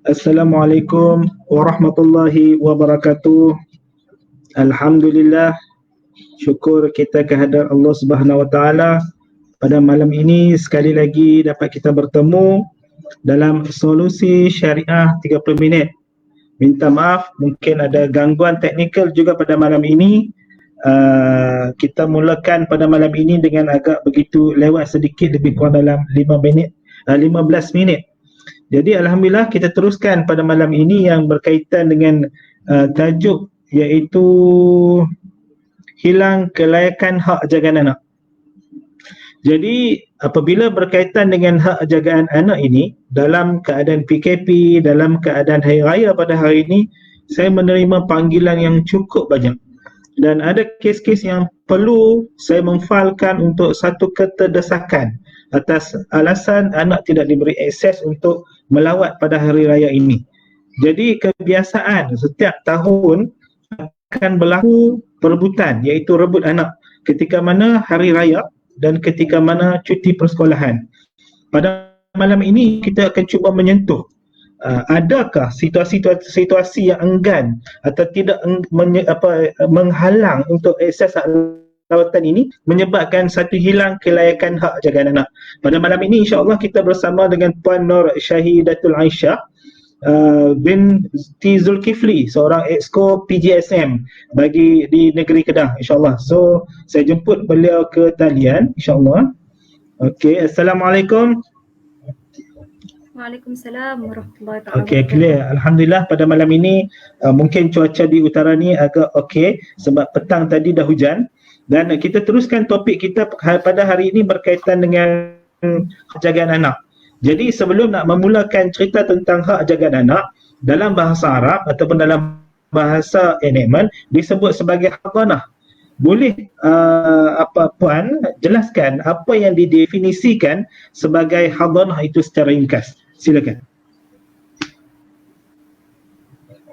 Assalamualaikum warahmatullahi wabarakatuh. Alhamdulillah, syukur kita kehadrat Allah Subhanahu Wa Taala. Pada malam ini sekali lagi dapat kita bertemu dalam solusi syariah 30 minit. Minta maaf, mungkin ada gangguan teknikal juga pada malam ini. Kita mulakan pada malam ini dengan agak begitu lewat sedikit, lebih kurang dalam 15 minit. Jadi alhamdulillah kita teruskan pada malam ini yang berkaitan dengan tajuk iaitu hilang kelayakan hak jagaan anak. Jadi apabila berkaitan dengan hak jagaan anak ini dalam keadaan PKP, dalam keadaan hari raya pada hari ini, saya menerima panggilan yang cukup banyak. Dan ada kes-kes yang perlu saya memfailkan untuk satu keterdesakan atas alasan anak tidak diberi akses untuk melawat pada hari raya ini. Jadi kebiasaan setiap tahun akan berlaku perebutan, iaitu rebut anak ketika mana hari raya dan ketika mana cuti persekolahan. Pada malam ini kita akan cuba menyentuh adakah situasi yang enggan atau tidak menghalang untuk akses lawatan ini menyebabkan satu hilang kelayakan hak jagaan anak. Pada malam ini insya-Allah kita bersama dengan Puan Nur Syahidatul Aisyah binti Zulkifli, seorang exco PGSM bagi di negeri Kedah insya-Allah. So saya jemput beliau ke talian insya-Allah. Okey, assalamualaikum. Waalaikumsalam warahmatullahi wabarakatuh. Okey, clear. Alhamdulillah pada malam ini mungkin cuaca di utara ni agak okey sebab petang tadi dah hujan. Dan kita teruskan topik kita pada hari ini berkaitan dengan hak jagaan anak. Jadi sebelum nak memulakan cerita tentang hak jagaan anak, dalam bahasa Arab ataupun dalam bahasa enactment disebut sebagai hadanah. Boleh Puan jelaskan apa yang didefinisikan sebagai hadanah itu secara ringkas? Silakan.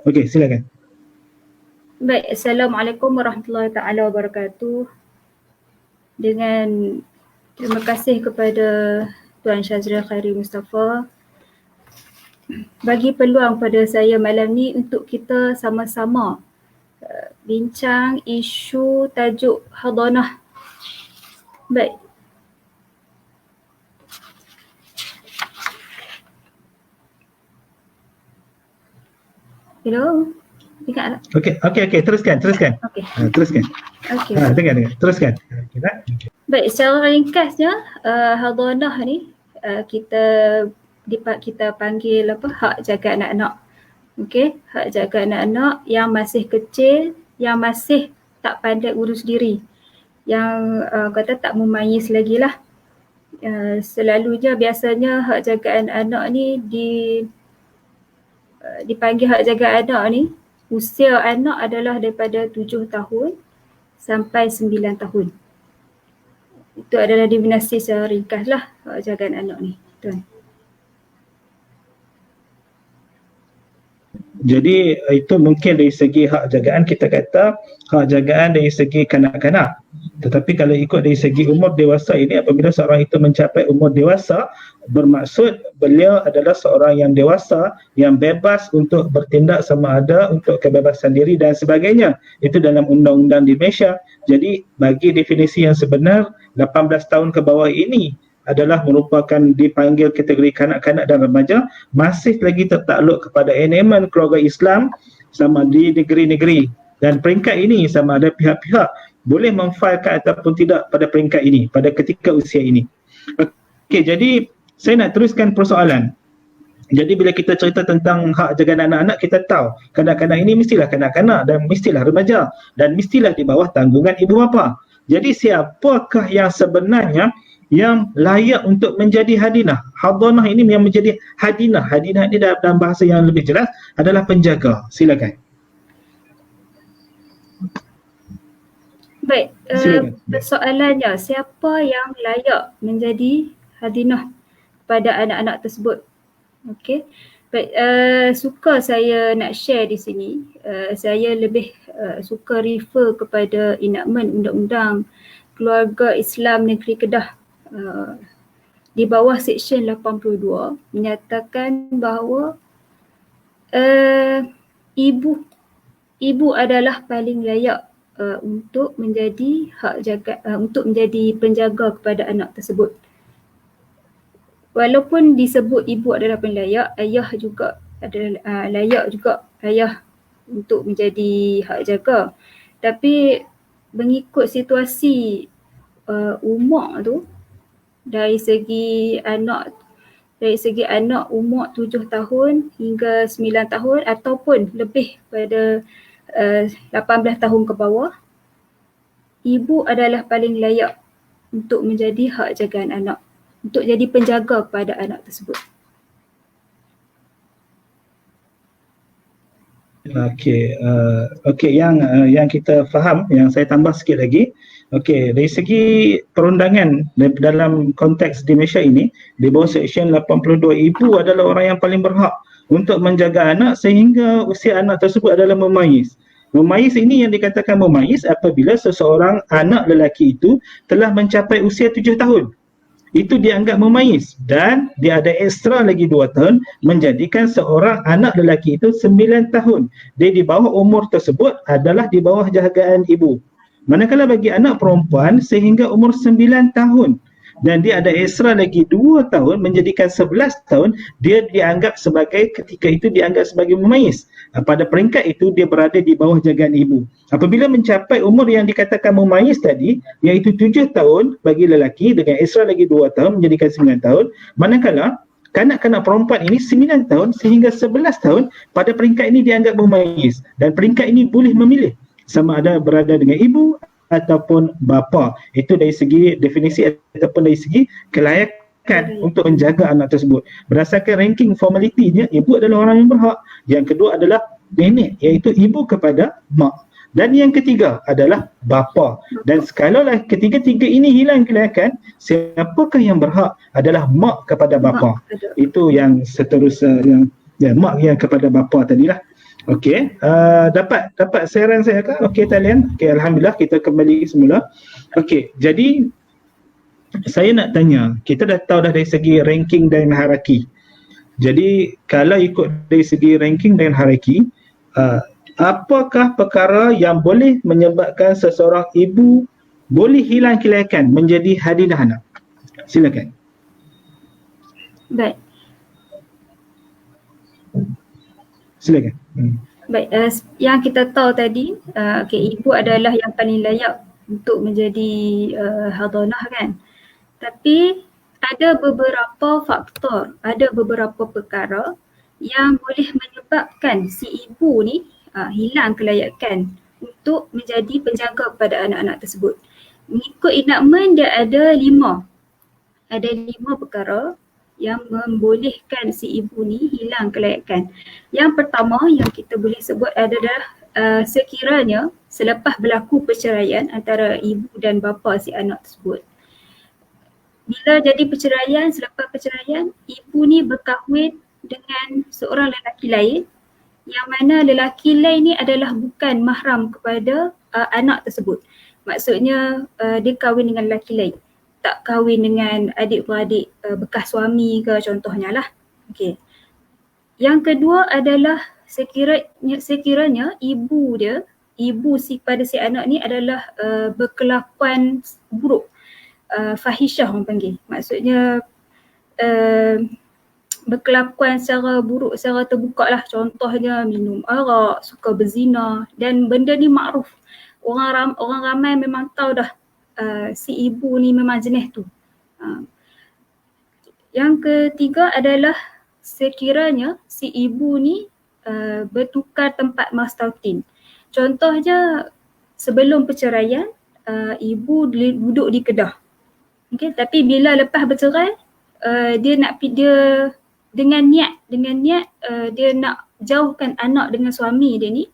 Okey, silakan. Baik, Assalamualaikum warahmatullahi taala wabarakatuh. Dengan terima kasih kepada Tuan Syazril Khairi Mustafa bagi peluang pada saya malam ni untuk kita sama-sama bincang isu tajuk hadanah. Baik. Hello. Dengar tak? Okey, teruskan. Okey. Teruskan. Okey. Dengar. Teruskan. Baik, secara ringkasnya hadanah ni kita panggil hak jaga anak-anak. Okey, hak jaga anak-anak yang masih kecil, yang masih tak pandai urus diri, yang kata tak memayis lagi lah. Selalunya biasanya hak jaga anak-anak ni dipanggil hak jaga anak ni, usia anak adalah daripada 7 tahun sampai 9 tahun. Itu adalah definisi secara ringkas lah hak jagaan anak ni, Tuan. Jadi itu mungkin dari segi hak jagaan kita kata hak jagaan dari segi kanak-kanak. Tetapi kalau ikut dari segi umur dewasa ini, apabila seorang itu mencapai umur dewasa, bermaksud beliau adalah seorang yang dewasa yang bebas untuk bertindak sama ada untuk kebebasan diri dan sebagainya. Itu dalam undang-undang di Malaysia. Jadi bagi definisi yang sebenar, 18 tahun ke bawah ini adalah merupakan dipanggil kategori kanak-kanak dan remaja, masih lagi tertakluk kepada enactment keluarga Islam sama di negeri-negeri. Dan peringkat ini sama ada pihak-pihak boleh memfailkan ataupun tidak pada peringkat ini, pada ketika usia ini. Okey, jadi saya nak teruskan persoalan. Jadi bila kita cerita tentang hak jagaan anak-anak, kita tahu kanak-kanak ini mestilah kanak-kanak dan mestilah remaja dan mestilah di bawah tanggungan ibu bapa. Jadi siapakah yang sebenarnya yang layak untuk menjadi hadinah? Hadanah ini yang menjadi hadinah. Hadinah ini dalam bahasa yang lebih jelas adalah penjaga. Silakan. Baik, persoalannya siapa yang layak menjadi hadinah pada anak-anak tersebut? Okey. Baik, suka saya nak share di sini. Saya lebih suka refer kepada enactment Undang-Undang Keluarga Islam Negeri Kedah di bawah Seksyen 82 menyatakan bahawa ibu adalah paling layak untuk menjadi untuk menjadi penjaga kepada anak tersebut. Walaupun disebut ibu adalah paling layak, ayah juga adalah layak juga, ayah untuk menjadi hak jaga. Tapi mengikut situasi umur tu, dari segi anak umur 7 tahun hingga 9 tahun ataupun lebih pada 18 tahun ke bawah, ibu adalah paling layak untuk menjadi hak jagaan anak, untuk jadi penjaga kepada anak tersebut. Okey, yang kita faham, yang saya tambah sikit lagi. Okey, dari segi perundangan dalam konteks di Malaysia ini, di bawah Seksyen 82, ibu adalah orang yang paling berhak untuk menjaga anak sehingga usia anak tersebut adalah memayis. Memayis ini yang dikatakan memayis apabila seseorang anak lelaki itu telah mencapai usia 7 tahun. Itu dianggap memayis, dan dia ada ekstra lagi 2 tahun menjadikan seorang anak lelaki itu 9 tahun. Dia di bawah umur tersebut adalah di bawah jagaan ibu. Manakala bagi anak perempuan sehingga umur 9 tahun dan dia ada ekstra lagi 2 tahun menjadikan 11 tahun, dia dianggap sebagai, ketika itu dianggap sebagai memayis. Pada peringkat itu dia berada di bawah jagaan ibu. Apabila mencapai umur yang dikatakan memayis tadi, iaitu 7 tahun bagi lelaki dengan ekstra lagi 2 tahun menjadikan 9 tahun, manakala kanak-kanak perempuan ini 9 tahun sehingga 11 tahun, pada peringkat ini dianggap memayis, dan peringkat ini boleh memilih sama ada berada dengan ibu ataupun bapa. Itu dari segi definisi ataupun dari segi kelayakan untuk menjaga anak tersebut. Berdasarkan ranking formalitinya, ibu adalah orang yang berhak. Yang kedua adalah nenek, iaitu ibu kepada mak. Dan yang ketiga adalah bapa. Dan kalaulah ketiga-tiga ini hilang kelayakan, siapakah yang berhak? Adalah mak kepada bapa. Itu yang seterusnya, mak yang kepada bapa tadilah. Okey, dapat siaran saya kah? Okey, talian. Okey, alhamdulillah, kita kembali semula. Okey, jadi saya nak tanya, kita dah tahu dah dari segi ranking dan hierarki. Jadi kalau ikut dari segi ranking dan hierarki, apakah perkara yang boleh menyebabkan seseorang ibu boleh hilang kelayakan menjadi hadinah anak? Silakan. Baik. Silakan. Baik, yang kita tahu tadi, ibu adalah yang paling layak untuk menjadi hadinah kan. Tapi ada beberapa faktor, ada beberapa perkara yang boleh menyebabkan si ibu ni hilang kelayakan untuk menjadi penjaga kepada anak-anak tersebut. Mengikut enakmen dia ada 5 perkara yang membolehkan si ibu ni hilang kelayakan. Yang pertama yang kita boleh sebut adalah sekiranya selepas berlaku perceraian antara ibu dan bapa si anak tersebut. Bila jadi perceraian, selepas perceraian, ibu ni berkahwin dengan seorang lelaki lain, yang mana lelaki lain ni adalah bukan mahram kepada anak tersebut. Maksudnya dia kahwin dengan lelaki lain, tak kahwin dengan adik-beradik bekas suami ke contohnya lah. Okey. Yang kedua adalah sekiranya ibu pada si anak ni adalah berkelakuan buruk, fahishah orang panggil. Maksudnya berkelakuan secara buruk, secara terbuka lah. Contohnya minum arak, suka berzina, dan benda ni makruf. Orang ramai memang tahu dah si ibu ni memang jenis tu. Yang ketiga adalah sekiranya si ibu ni bertukar tempat mastautin. Contohnya sebelum perceraian, ibu duduk di Kedah. Okay, tapi bila lepas bercerai, dia dengan niat dia nak jauhkan anak dengan suami dia ni,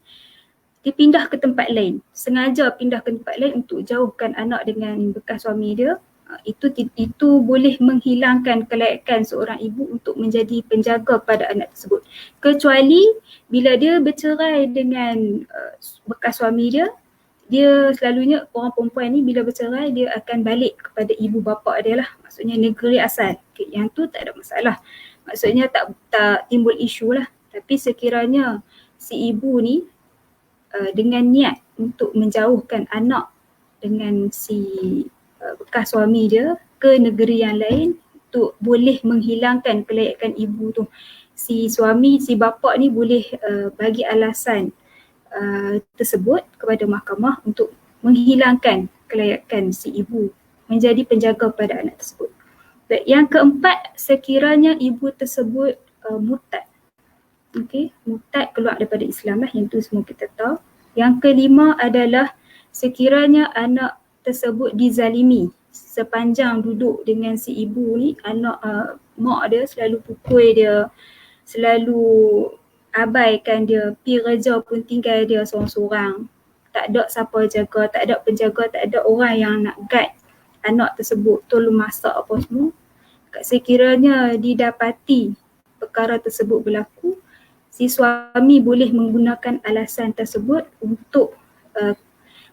dia pindah ke tempat lain, sengaja pindah ke tempat lain untuk jauhkan anak dengan bekas suami dia. Itu boleh menghilangkan kelayakan seorang ibu untuk menjadi penjaga pada anak tersebut. Kecuali bila dia bercerai dengan bekas suami dia, dia selalunya orang perempuan ni bila bercerai dia akan balik kepada ibu bapa dia lah, maksudnya negeri asal. Okay, yang tu tak ada masalah, maksudnya tak timbul isu lah. Tapi sekiranya si ibu ni dengan niat untuk menjauhkan anak dengan si bekas suami dia ke negeri yang lain untuk boleh menghilangkan kelayakan ibu tu, si suami, si bapa ni boleh bagi alasan tersebut kepada mahkamah untuk menghilangkan kelayakan si ibu menjadi penjaga pada anak tersebut. Baik, yang keempat, sekiranya ibu tersebut murtad. Okey, murtad, keluar daripada Islam lah, yang tu semua kita tahu. Yang kelima adalah sekiranya anak tersebut dizalimi sepanjang duduk dengan si ibu ni, anak mak dia selalu pukul dia, selalu abaikan dia, pergi kerja pun tinggal dia seorang-seorang, tak ada siapa jaga, tak ada penjaga, tak ada orang yang nak guide anak tersebut, tolong masak apa semua. Sekiranya didapati perkara tersebut berlaku, si suami boleh menggunakan alasan tersebut untuk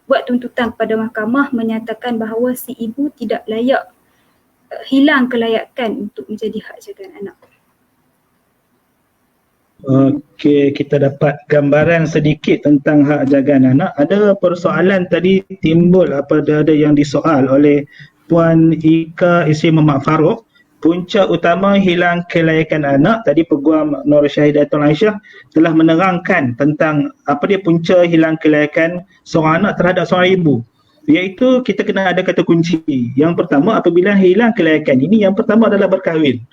buat tuntutan kepada mahkamah menyatakan bahawa si ibu tidak layak, hilang kelayakan untuk menjadi hak jagaan anak. Okey, kita dapat gambaran sedikit tentang hak jagaan anak. Ada persoalan tadi timbul, ada yang disoal oleh Puan Ika Isri Muhammad Farouk. Punca utama hilang kelayakan anak, tadi Peguam Nur Syahidatul Aisyah telah menerangkan tentang apa dia punca hilang kelayakan seorang anak terhadap seorang ibu. Iaitu kita kena ada kata kunci. Yang pertama, apabila hilang kelayakan ini, yang pertama adalah berkahwin.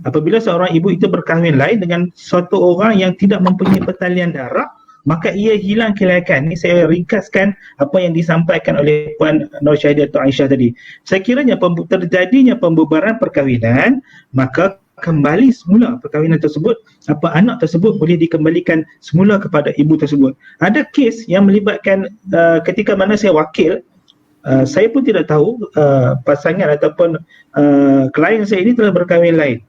Apabila seorang ibu itu berkahwin lain dengan suatu orang yang tidak mempunyai pertalian darah, maka ia hilang kelayakan. Ini saya ringkaskan apa yang disampaikan oleh Puan Nur Syahidatul Aisyah tadi. Sekiranya terjadinya pembubaran perkahwinan, maka kembali semula perkahwinan tersebut, anak tersebut boleh dikembalikan semula kepada ibu tersebut. Ada kes yang melibatkan ketika mana saya wakil, saya pun tidak tahu pasangan ataupun klien saya ini telah berkahwin lain.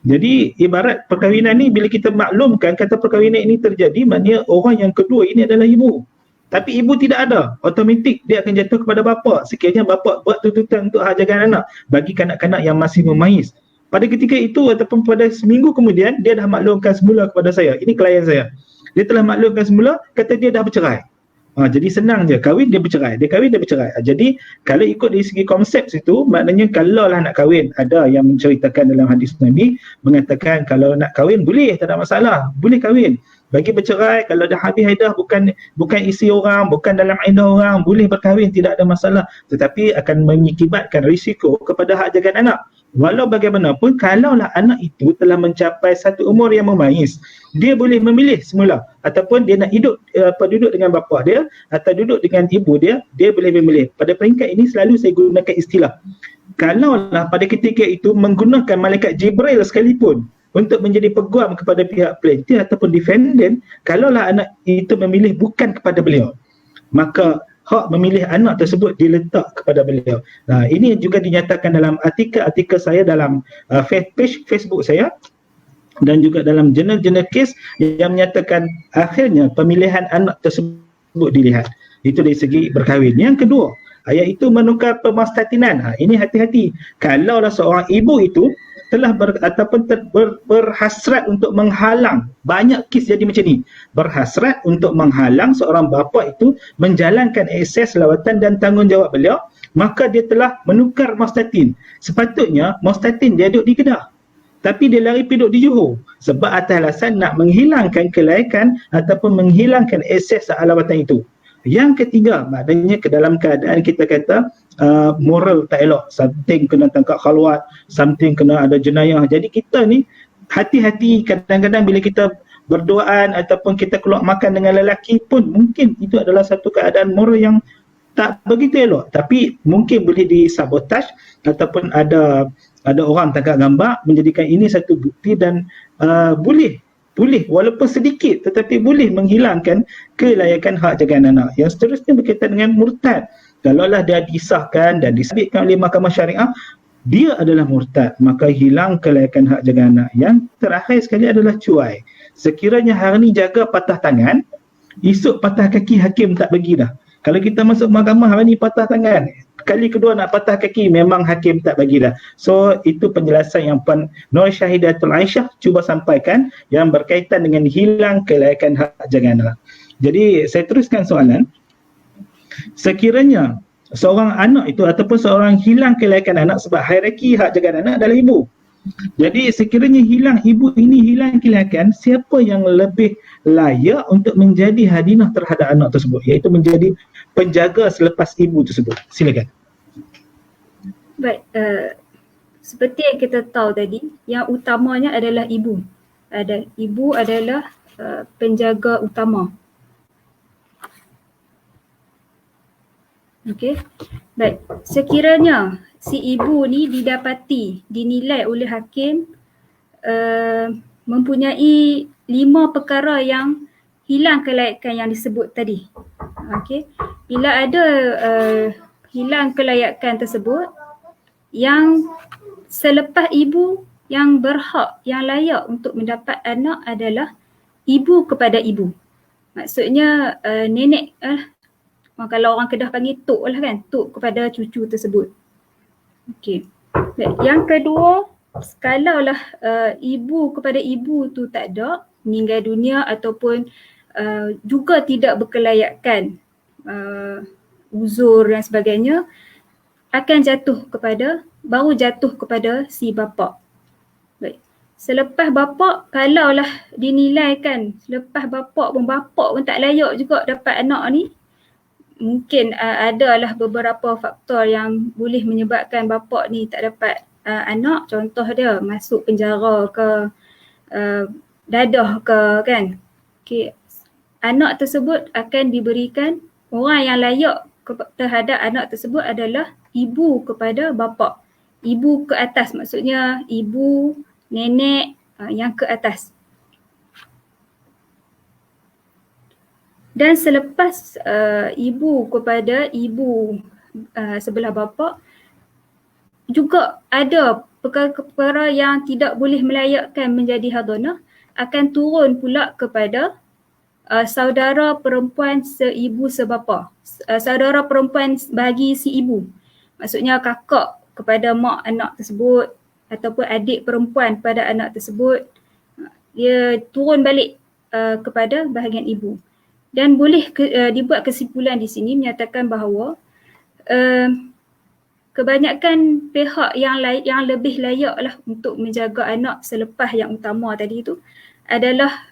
Jadi ibarat perkahwinan ni bila kita maklumkan kata perkahwinan ini terjadi, maknanya orang yang kedua ini adalah ibu. Tapi ibu tidak ada, automatik dia akan jatuh kepada bapa sekiranya bapa buat tuntutan untuk hak jagaan anak bagi kanak-kanak yang masih memais. Pada ketika itu ataupun pada seminggu kemudian dia dah maklumkan semula kepada saya, ini klien saya. Dia telah maklumkan semula, kata dia dah bercerai. Jadi senang je, kahwin dia bercerai, dia kahwin dia bercerai. Jadi kalau ikut dari segi konsep situ, maknanya kalau lah nak kahwin, ada yang menceritakan dalam hadis Nabi mengatakan kalau nak kahwin boleh, tak ada masalah, boleh kahwin. Bagi bercerai, kalau dah habis haidah, bukan isi orang, bukan dalam haidah orang, boleh berkahwin, tidak ada masalah. Tetapi akan mengakibatkan risiko kepada hak jagaan anak. Walau bagaimanapun, kalaulah anak itu telah mencapai satu umur yang memais, dia boleh memilih semula ataupun dia nak duduk dengan bapa dia atau duduk dengan ibu dia, dia boleh memilih. Pada peringkat ini selalu saya gunakan istilah, kalaulah pada ketika itu menggunakan malaikat Jibril sekalipun untuk menjadi peguam kepada pihak plaintiff ataupun defendant, kalaulah anak itu memilih bukan kepada beliau, maka hak memilih anak tersebut diletak kepada beliau. Ini juga dinyatakan dalam artikel saya dalam page Facebook saya dan juga dalam jurnal-jurnal kes yang menyatakan akhirnya pemilihan anak tersebut dilihat. Itu dari segi berkahwin. Yang kedua, iaitu menukar pemastatinan. Ini hati-hati. Kalaulah seorang ibu itu telah berhasrat untuk menghalang, banyak kes jadi macam ni, berhasrat untuk menghalang seorang bapa itu menjalankan akses lawatan dan tanggungjawab beliau, maka dia telah menukar mastatin. Sepatutnya mastatin dia duduk di Kedah, tapi dia lari pergi duduk di Johor sebab atas alasan nak menghilangkan kelayakan ataupun menghilangkan akses lawatan itu. Yang ketiga, maknanya ke dalam keadaan kita kata moral tak elok, something kena tangkap khalwat, something kena ada jenayah. Jadi kita ni hati-hati, kadang-kadang bila kita berduaan ataupun kita keluar makan dengan lelaki pun mungkin itu adalah satu keadaan moral yang tak begitu elok, tapi mungkin boleh disabotaj ataupun ada orang tangkap gambar menjadikan ini satu bukti dan boleh walaupun sedikit tetapi boleh menghilangkan kelayakan hak jagaan anak. Yang seterusnya berkaitan dengan murtad. Kalaulah dia disahkan dan disabitkan oleh mahkamah syariah, dia adalah murtad, maka hilang kelayakan hak jagaan anak. Yang terakhir sekali adalah cuai. Sekiranya hari ni jaga patah tangan, esok patah kaki hakim tak bagi dah. Kalau kita masuk mahkamah hari ni patah tangan, kali kedua nak patah kaki memang hakim tak bagi dah. So itu penjelasan yang Puan Nur Syahidatul Aisyah cuba sampaikan yang berkaitan dengan hilang kelayakan hak jaga anak. Jadi saya teruskan soalan. Sekiranya seorang anak itu ataupun seorang hilang kelayakan anak sebab hierarki hak jaga anak adalah ibu. Jadi sekiranya hilang ibu ini, hilang kelayakan, siapa yang lebih layak untuk menjadi hadinah terhadap anak tersebut, iaitu menjadi penjaga selepas ibu tersebut? Silakan. Baik, seperti yang kita tahu tadi, yang utamanya adalah ibu. Ibu adalah penjaga utama. Okey. Baik, sekiranya si ibu ni dinilai oleh hakim mempunyai 5 perkara yang hilang kelayakan yang disebut tadi. Okey. Bila ada hilang kelayakan tersebut, yang selepas ibu yang berhak, yang layak untuk mendapat anak adalah ibu kepada ibu. Maksudnya nenek kalau orang Kedah panggil tok lah kan, tok kepada cucu tersebut. Okey. Yang kedua, kalaulah ibu kepada ibu tu tak ada, meninggal dunia ataupun juga tidak berkelayakan, uzur dan sebagainya, baru jatuh kepada si bapa. Baik. Selepas bapa, kalaulah dinilaikan selepas bapa pun tak layak juga dapat anak ni, mungkin adalah beberapa faktor yang boleh menyebabkan bapa ni tak dapat anak. Contoh dia masuk penjara ke, dadah ke kan. Okay. Anak tersebut akan diberikan, orang yang layak terhadap anak tersebut adalah ibu kepada bapa. Ibu ke atas, maksudnya ibu, nenek yang ke atas. Dan selepas ibu kepada ibu sebelah bapa, juga ada perkara-perkara yang tidak boleh melayakkan menjadi hadinah, akan turun pula kepada saudara perempuan seibu sebapa, saudara perempuan bagi si ibu. Maksudnya kakak kepada mak anak tersebut ataupun adik perempuan pada anak tersebut, dia turun balik kepada bahagian ibu. Dan boleh dibuat kesimpulan di sini menyatakan bahawa kebanyakan pihak yang lebih layaklah untuk menjaga anak selepas yang utama tadi itu adalah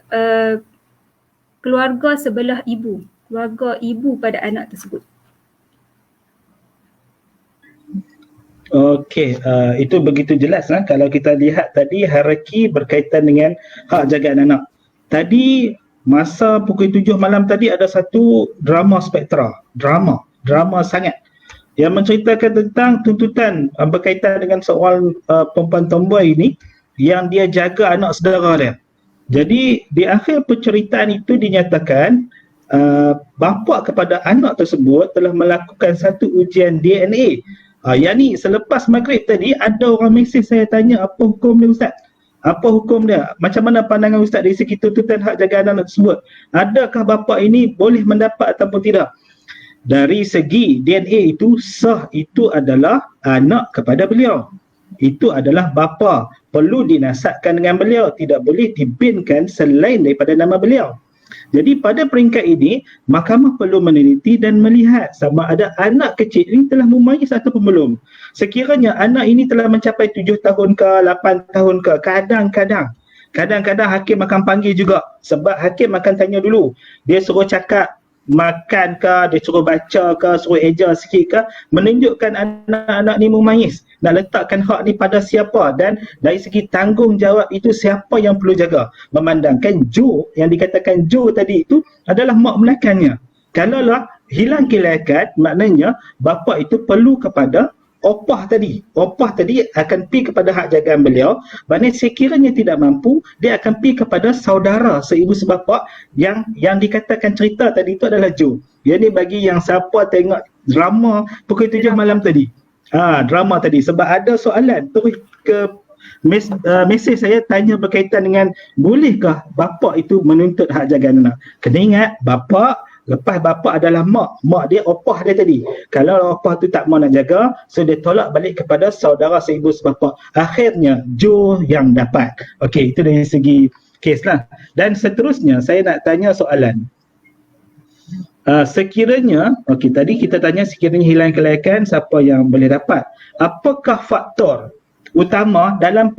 keluarga sebelah ibu, keluarga ibu pada anak tersebut. Okey, itu begitu jelas kalau kita lihat tadi hierarki berkaitan dengan hak jagaan anak. Tadi masa pukul 7 malam tadi ada satu drama spektra, drama sangat yang menceritakan tentang tuntutan berkaitan dengan seorang perempuan tomboy ini yang dia jaga anak saudara dia. Jadi di akhir penceritaan itu dinyatakan bapa kepada anak tersebut telah melakukan satu ujian DNA. Yang ni selepas maghrib tadi ada orang mesej saya tanya, apa hukum dia Ustaz? Apa hukum dia? Macam mana pandangan Ustaz dari segi tuntutan hak jagaan anak tersebut? Adakah bapa ini boleh mendapat ataupun tidak? Dari segi DNA itu sah, itu adalah anak kepada beliau. Itu adalah bapa, perlu dinasabkan dengan beliau, tidak boleh dibinkan selain daripada nama beliau. Jadi pada peringkat ini, mahkamah perlu meneliti dan melihat sama ada anak kecil ini telah memayis ataupun belum. Sekiranya anak ini telah mencapai 7 tahun ke, 8 tahun ke, kadang-kadang hakim akan panggil juga, sebab hakim akan tanya dulu. Dia suruh cakap makan ke, dia suruh baca ke, suruh eja sikit ke, menunjukkan anak-anak ni memayis. Nak letakkan hak ni pada siapa, dan dari segi tanggungjawab itu siapa yang perlu jaga. Memandangkan Jo, yang dikatakan Jo tadi itu adalah mak melakannya. Kalaulah hilang kelayakan, maknanya bapa itu perlu kepada opah tadi. Opah tadi akan pergi kepada hak jagaan beliau. Maknanya sekiranya tidak mampu, dia akan pergi kepada saudara seibu sebapa yang dikatakan cerita tadi itu adalah Jo. Jadi bagi yang siapa tengok drama pukul 7 malam tadi, drama tadi, sebab ada soalan terus ke mesej saya tanya berkaitan dengan bolehkah bapa itu menuntut hak jagaan anak. Kena ingat, bapa Lepas bapa adalah mak dia opah dia tadi. Kalau opah tu tak mau nak jaga, so dia tolak balik kepada saudara seibu sebapa. Akhirnya Jo yang dapat. Okey, itu dari segi kes lah. Dan seterusnya saya nak tanya soalan. Sekiranya, okey, tadi kita tanya sekiranya hilang kelayakan, siapa yang boleh dapat? Apakah faktor utama dalam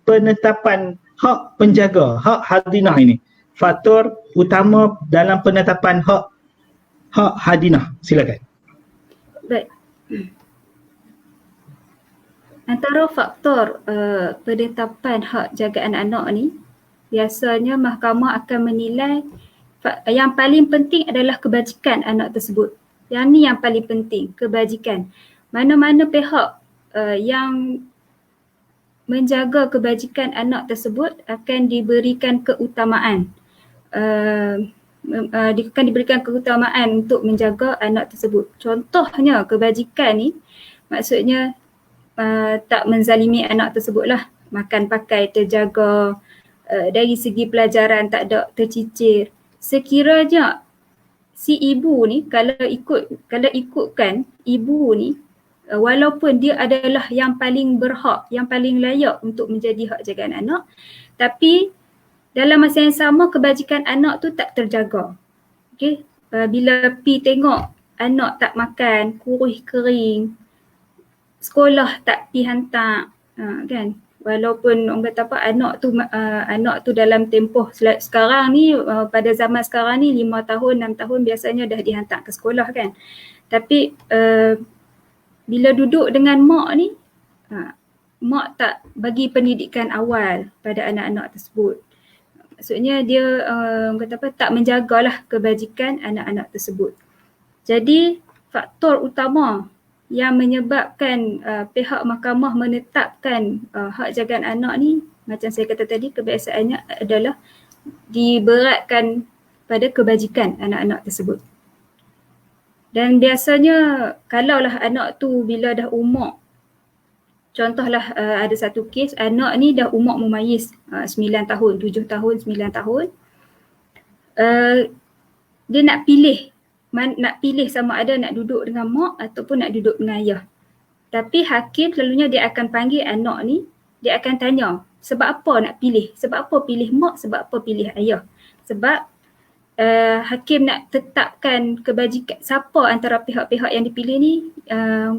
penetapan hak penjaga, hak hadinah ini? Faktor utama dalam penetapan hak hadinah. Silakan. Baik. Antara faktor penetapan hak jaga anak-anak ni, biasanya mahkamah akan menilai yang paling penting adalah kebajikan anak tersebut. Yang ni yang paling penting, kebajikan. Mana-mana pihak yang menjaga kebajikan anak tersebut akan diberikan keutamaan. Akan diberikan keutamaan untuk menjaga anak tersebut. Contohnya kebajikan ni maksudnya tak menzalimi anak tersebut lah. Makan pakai terjaga, dari segi pelajaran tak ada tercicir. Sekiranya si ibu ni kalau ikutkan ibu ni, walaupun dia adalah yang paling berhak, yang paling layak untuk menjadi hak jagaan anak, tapi dalam masa yang sama kebajikan anak tu tak terjaga. Okay? Bila pi tengok anak tak makan, kurus kering, sekolah tak pi hantar, kan? Walaupun orang kata apa, anak tu dalam tempoh sekarang ni, pada zaman sekarang ni 5 tahun, 6 tahun biasanya dah dihantar ke sekolah kan. Tapi bila duduk dengan mak ni, mak tak bagi pendidikan awal pada anak-anak tersebut. Maksudnya dia kata apa, tak menjagalah kebajikan anak-anak tersebut. Jadi faktor utama yang menyebabkan pihak mahkamah menetapkan hak jagaan anak ni, macam saya kata tadi, kebiasaannya adalah diberatkan pada kebajikan anak-anak tersebut. Dan biasanya kalaulah anak tu bila dah umur, contohlah ada satu kes anak ni dah umur mumayyiz 9 tahun, 7 tahun, 9 tahun, dia nak pilih sama ada nak duduk dengan mak ataupun nak duduk dengan ayah. Tapi hakim selalunya dia akan panggil anak ni, dia akan tanya sebab apa nak pilih, sebab apa pilih mak, sebab apa pilih ayah. Sebab hakim nak tetapkan kebajikan siapa antara pihak-pihak yang dipilih ni,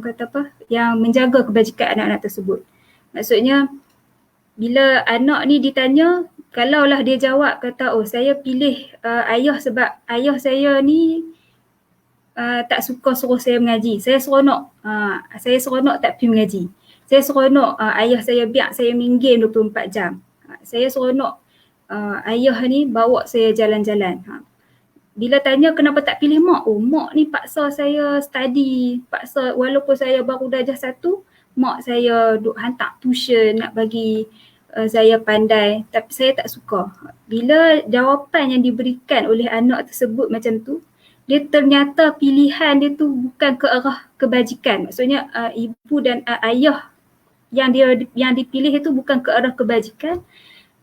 kata apa, yang menjaga kebajikan anak-anak tersebut. Maksudnya bila anak ni ditanya, kalaulah dia jawab kata, oh saya pilih ayah sebab ayah saya ni tak suka suruh saya mengaji. Saya seronok tak pergi mengaji. Saya seronok ayah saya biar saya main game 24 jam. Saya seronok ayah ni bawa saya jalan-jalan. Bila tanya kenapa tak pilih mak? Oh, mak ni paksa saya study, paksa walaupun saya baru darjah 1, mak saya duk hantar tuition nak bagi saya pandai, tapi saya tak suka. Bila jawapan yang diberikan oleh anak tersebut macam tu, dia ternyata pilihan dia tu bukan ke arah kebajikan. Maksudnya ibu dan ayah yang dipilih itu bukan ke arah kebajikan.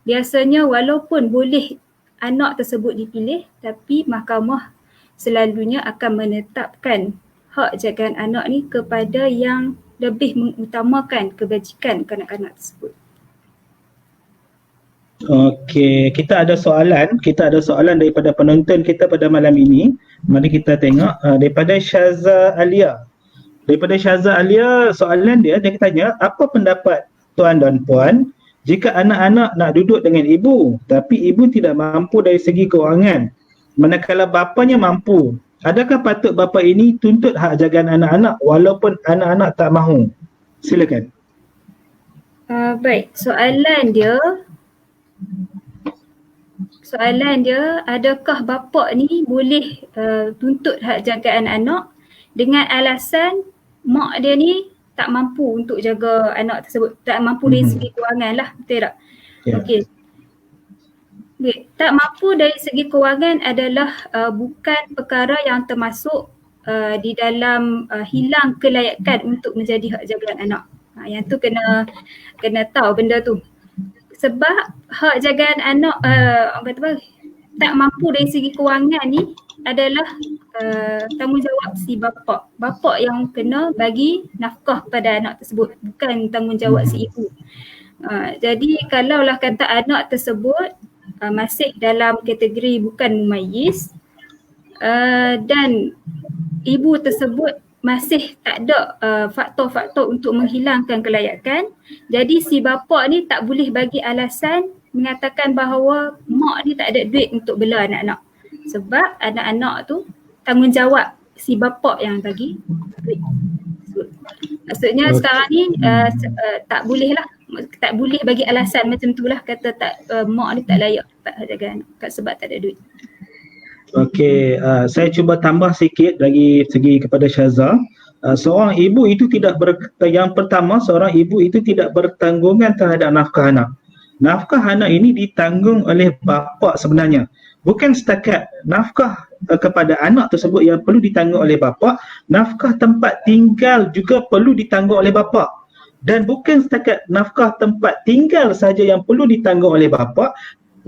Biasanya walaupun boleh anak tersebut dipilih, tapi mahkamah selalunya akan menetapkan hak jagaan anak ni kepada yang lebih mengutamakan kebajikan kanak-kanak tersebut. Okey, kita ada soalan daripada penonton kita pada malam ini. Mari kita tengok daripada Syaza Alia. Daripada Syaza Alia, soalan dia tanya, apa pendapat tuan dan puan jika anak-anak nak duduk dengan ibu tapi ibu tidak mampu dari segi kewangan, manakala bapanya mampu? Adakah patut bapa ini tuntut hak jagaan anak-anak walaupun anak-anak tak mahu? Silakan. Baik, soalan dia, adakah bapa ni boleh tuntut hak jagaan anak dengan alasan mak dia ni tak mampu untuk jaga anak tersebut, tak mampu dari segi kewangan lah, betul tak? Yeah. Okey. Tak mampu dari segi kewangan adalah bukan perkara yang termasuk di dalam hilang kelayakan untuk menjadi hak jagaan anak. Yang tu kena tahu benda tu. Sebab hak jagaan anak tak mampu dari segi kewangan ni adalah tanggungjawab si bapa. Bapa yang kena bagi nafkah pada anak tersebut, bukan tanggungjawab si ibu. Jadi kalaulah kata anak tersebut masih dalam kategori bukan mumayyiz dan ibu tersebut masih tak ada faktor-faktor untuk menghilangkan kelayakan, jadi si bapa ni tak boleh bagi alasan mengatakan bahawa mak ni tak ada duit untuk bela anak-anak. Sebab anak-anak tu tanggungjawab si bapa yang bagi duit. Maksudnya sekarang ni tak boleh lah, tak boleh bagi alasan macam tu lah, kata tak mak ni tak layak dapat hak jaga anak sebab tak ada duit. Okey, saya cuba tambah sikit dari segi kepada Syaza. Seorang ibu itu yang pertama, seorang ibu itu tidak bertanggungan terhadap nafkah anak. Nafkah anak ini ditanggung oleh bapa sebenarnya. Bukan setakat nafkah kepada anak tersebut yang perlu ditanggung oleh bapa, nafkah tempat tinggal juga perlu ditanggung oleh bapa. Dan bukan setakat nafkah tempat tinggal saja yang perlu ditanggung oleh bapa,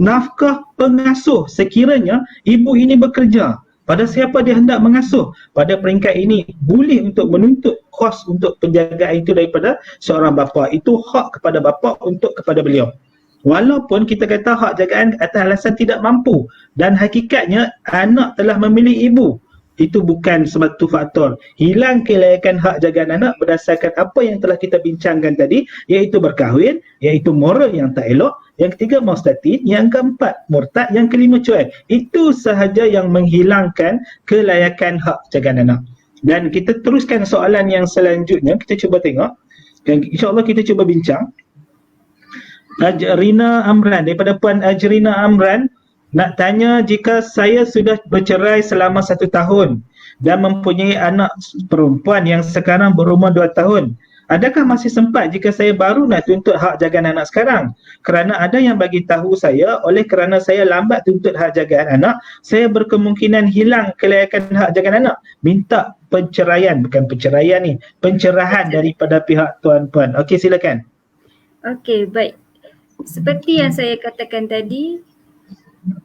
nafkah pengasuh sekiranya ibu ini bekerja. Pada siapa dia hendak mengasuh? Pada peringkat ini boleh untuk menuntut kos untuk penjagaan itu daripada seorang bapa. Itu hak kepada bapa untuk kepada beliau. Walaupun kita kata hak jagaan atas alasan tidak mampu dan hakikatnya anak telah memilih ibu, itu bukan satu faktor. Hilang kelayakan hak jagaan anak berdasarkan apa yang telah kita bincangkan tadi, iaitu berkahwin, iaitu moral yang tak elok, yang ketiga mustatin, yang keempat murtad, yang kelima cuai. Itu sahaja yang menghilangkan kelayakan hak jagaan anak. Dan kita teruskan soalan yang selanjutnya, kita cuba tengok dan insyaAllah kita cuba bincang. Ajrina Amran, daripada Puan Ajrina Amran nak tanya, jika saya sudah bercerai selama 1 tahun dan mempunyai anak perempuan yang sekarang berumur 2 tahun, adakah masih sempat jika saya baru nak tuntut hak jagaan anak sekarang? Kerana ada yang bagi tahu saya, oleh kerana saya lambat tuntut hak jagaan anak, saya berkemungkinan hilang kelayakan hak jagaan anak. Minta pencerahan daripada pihak tuan-puan. Okey, silakan. Okey, baik. Seperti yang saya katakan tadi,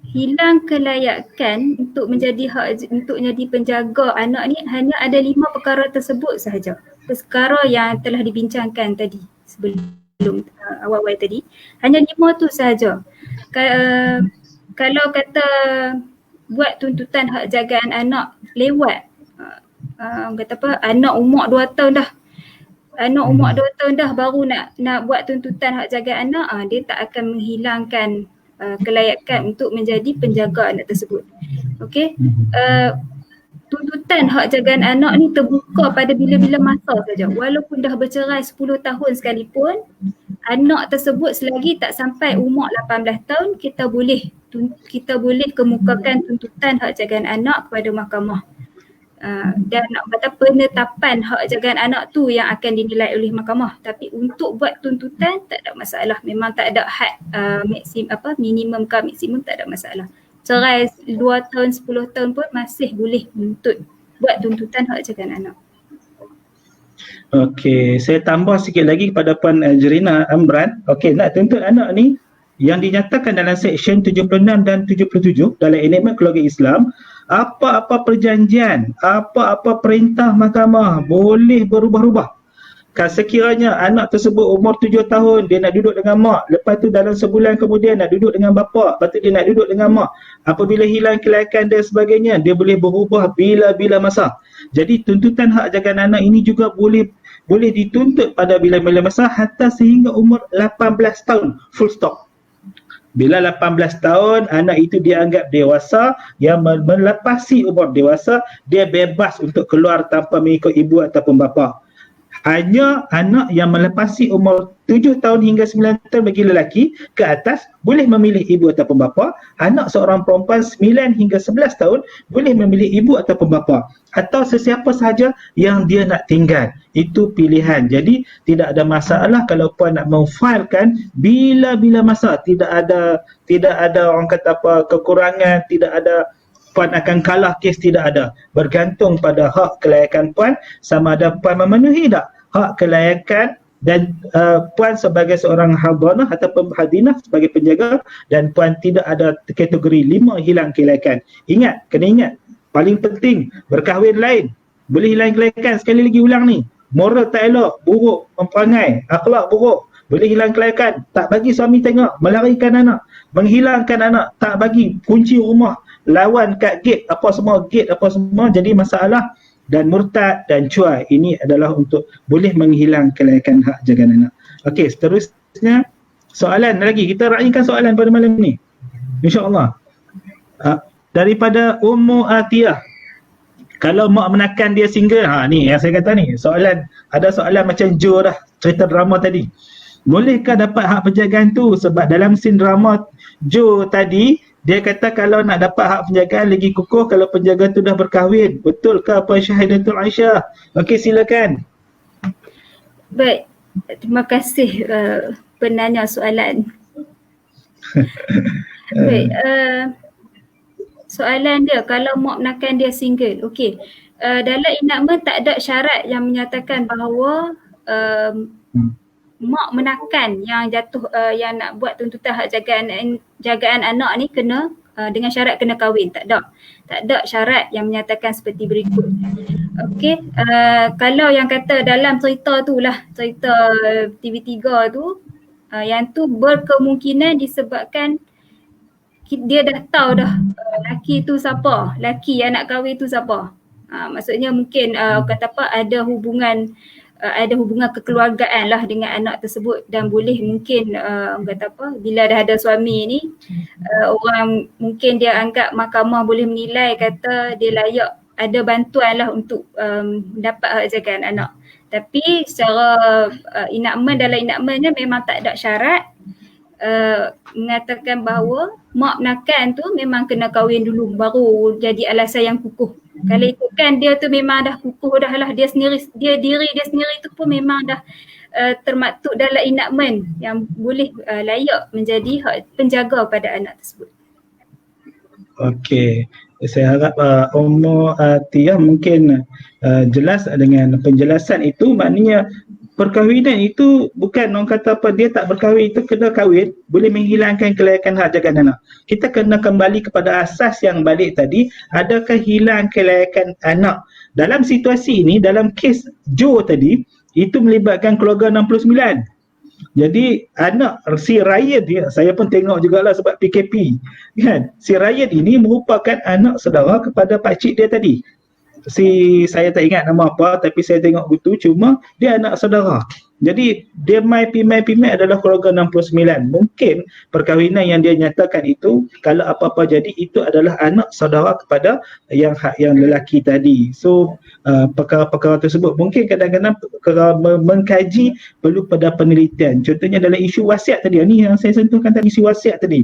hilang kelayakan untuk menjadi untuk jadi penjaga anak ni hanya ada 5 perkara tersebut sahaja. Perkara yang telah dibincangkan tadi sebelum awal-awal tadi, hanya 5 tu sahaja. Kalau kata buat tuntutan hak jagaan anak lewat kata apa, anak umur 2 tahun dah. Anak umur 2 tahun dah baru nak buat tuntutan hak jaga anak, dia tak akan menghilangkan kelayakan untuk menjadi penjaga anak tersebut. Okey. Tuntutan hak jagaan anak ni terbuka pada bila-bila masa saja. Walaupun dah bercerai 10 tahun sekalipun, anak tersebut selagi tak sampai umur 18 tahun, kita boleh kemukakan tuntutan hak jagaan anak kepada mahkamah. Dan nak kata penetapan hak jagaan anak tu yang akan dinilai oleh mahkamah. Tapi untuk buat tuntutan tak ada masalah. Memang tak ada had minimum ke maksimum, tak ada masalah. Cerai 2 tahun, 10 tahun pun masih boleh buat tuntutan hak jagaan anak. Okey, saya tambah sikit lagi kepada Puan Ajrina Amran. Okey, nak tuntut anak ni yang dinyatakan dalam Seksyen 76 dan 77 dalam Enakmen Keluarga Islam, apa-apa perjanjian, apa-apa perintah mahkamah boleh berubah-ubah. Sekiranya anak tersebut umur 7 tahun, dia nak duduk dengan mak, lepas tu dalam sebulan kemudian nak duduk dengan bapa, lepas tu dia nak duduk dengan mak, apabila hilang kelayakan dan sebagainya, dia boleh berubah bila-bila masa. Jadi tuntutan hak jagaan anak ini juga boleh dituntut pada bila-bila masa hatta sehingga umur 18 tahun, full stop. Bila 18 tahun, anak itu dianggap dewasa, yang melepasi umur dewasa, dia bebas untuk keluar tanpa mengikut ibu ataupun bapa. Hanya anak yang melepasi umur 7 tahun hingga 9 tahun bagi lelaki ke atas boleh memilih ibu ataupun bapa. Anak seorang perempuan 9 hingga 11 tahun boleh memilih ibu ataupun bapa, atau sesiapa sahaja yang dia nak tinggal. Itu pilihan. Jadi tidak ada masalah kalau puan nak memfailkan bila-bila masa. Tidak ada orang kata apa kekurangan, tidak ada puan akan kalah kes, tidak ada. Bergantung pada hak kelayakan puan, sama ada puan memenuhi tak hak kelayakan, dan puan sebagai seorang hadhanah ataupun hadinah sebagai penjaga, dan puan tidak ada kategori 5 hilang kelayakan. Ingat, kena ingat, Paling penting, berkahwin lain. Boleh hilang kelayakan, sekali lagi ulang ni. Moral tak elok, buruk, memperangai, akhlak buruk. Boleh hilang kelayakan, tak bagi suami tengok, melarikan anak, menghilangkan anak, tak bagi, kunci rumah, lawan kat gate, apa semua, jadi masalah. Dan murtad dan cuai, ini adalah untuk boleh menghilang kelayakan hak jagaan anak. Okey, seterusnya soalan lagi, kita raikan soalan pada malam ni, insyaAllah. Daripada Ummu Atiyah, kalau mak menakan dia single, ni yang saya kata ni, ada soalan macam Joe dah, cerita drama tadi. Bolehkah dapat hak penjagaan tu? Sebab dalam scene drama Joe tadi, dia kata kalau nak dapat hak penjagaan lagi kukuh kalau penjaga tu dah berkahwin. Betulkah apa Syahidatul Aisyah? Okey, silakan. Baik, terima kasih penanya soalan. Baik, soalan dia, kalau mak menakan dia single. Okey, dalam enakmen tak ada syarat yang menyatakan bahawa mak menakan yang jatuh, yang nak buat tuntutan hak jagaan anak ni kena dengan syarat kena kahwin. Tak ada syarat yang menyatakan seperti berikut. Okey, kalau yang kata dalam cerita tu lah, cerita TV3 tu, yang tu berkemungkinan disebabkan dia dah tahu dah laki tu siapa, laki yang nak kahwin tu siapa. Maksudnya mungkin kata apa, ada hubungan kekeluargaan lah dengan anak tersebut, dan boleh mungkin kata apa, bila dah ada suami ni, orang mungkin dia anggap mahkamah boleh menilai kata dia layak ada bantuan lah untuk dapat hak jagaan anak. Tapi secara dalam enakmennya memang tak ada syarat mengatakan bahawa mak menakan tu memang kena kahwin dulu baru jadi alasan yang kukuh. Kalau ikutkan dia tu memang dah kukuh dah lah, diri dia sendiri tu pun memang dah termaktub dalam enakmen yang boleh layak menjadi hak penjaga pada anak tersebut. Okey, saya harap Ummu Atiyah mungkin jelas dengan penjelasan itu. Maknanya perkahwinan itu bukan orang kata apa, dia tak berkahwin itu kena kahwin, boleh menghilangkan kelayakan hak jagaan anak. Kita kena kembali kepada asas yang balik tadi, adakah hilang kelayakan anak? Dalam situasi ini, dalam kes Joe tadi, itu melibatkan keluarga 69. Jadi anak si Ryan dia, saya pun tengok jugalah sebab PKP kan. Si Ryan ini merupakan anak saudara kepada pakcik dia tadi. Saya tak ingat nama apa, tapi saya tengok betul, cuma dia anak saudara. Jadi dia pimai adalah keluarga 69. Mungkin perkahwinan yang dia nyatakan itu, kalau apa-apa jadi, itu adalah anak saudara kepada yang lelaki tadi. So perkara-perkara tersebut mungkin kadang-kadang mengkaji perlu pada penelitian. Contohnya dalam isu wasiat tadi, ni yang saya sentuhkan tadi, isu wasiat tadi.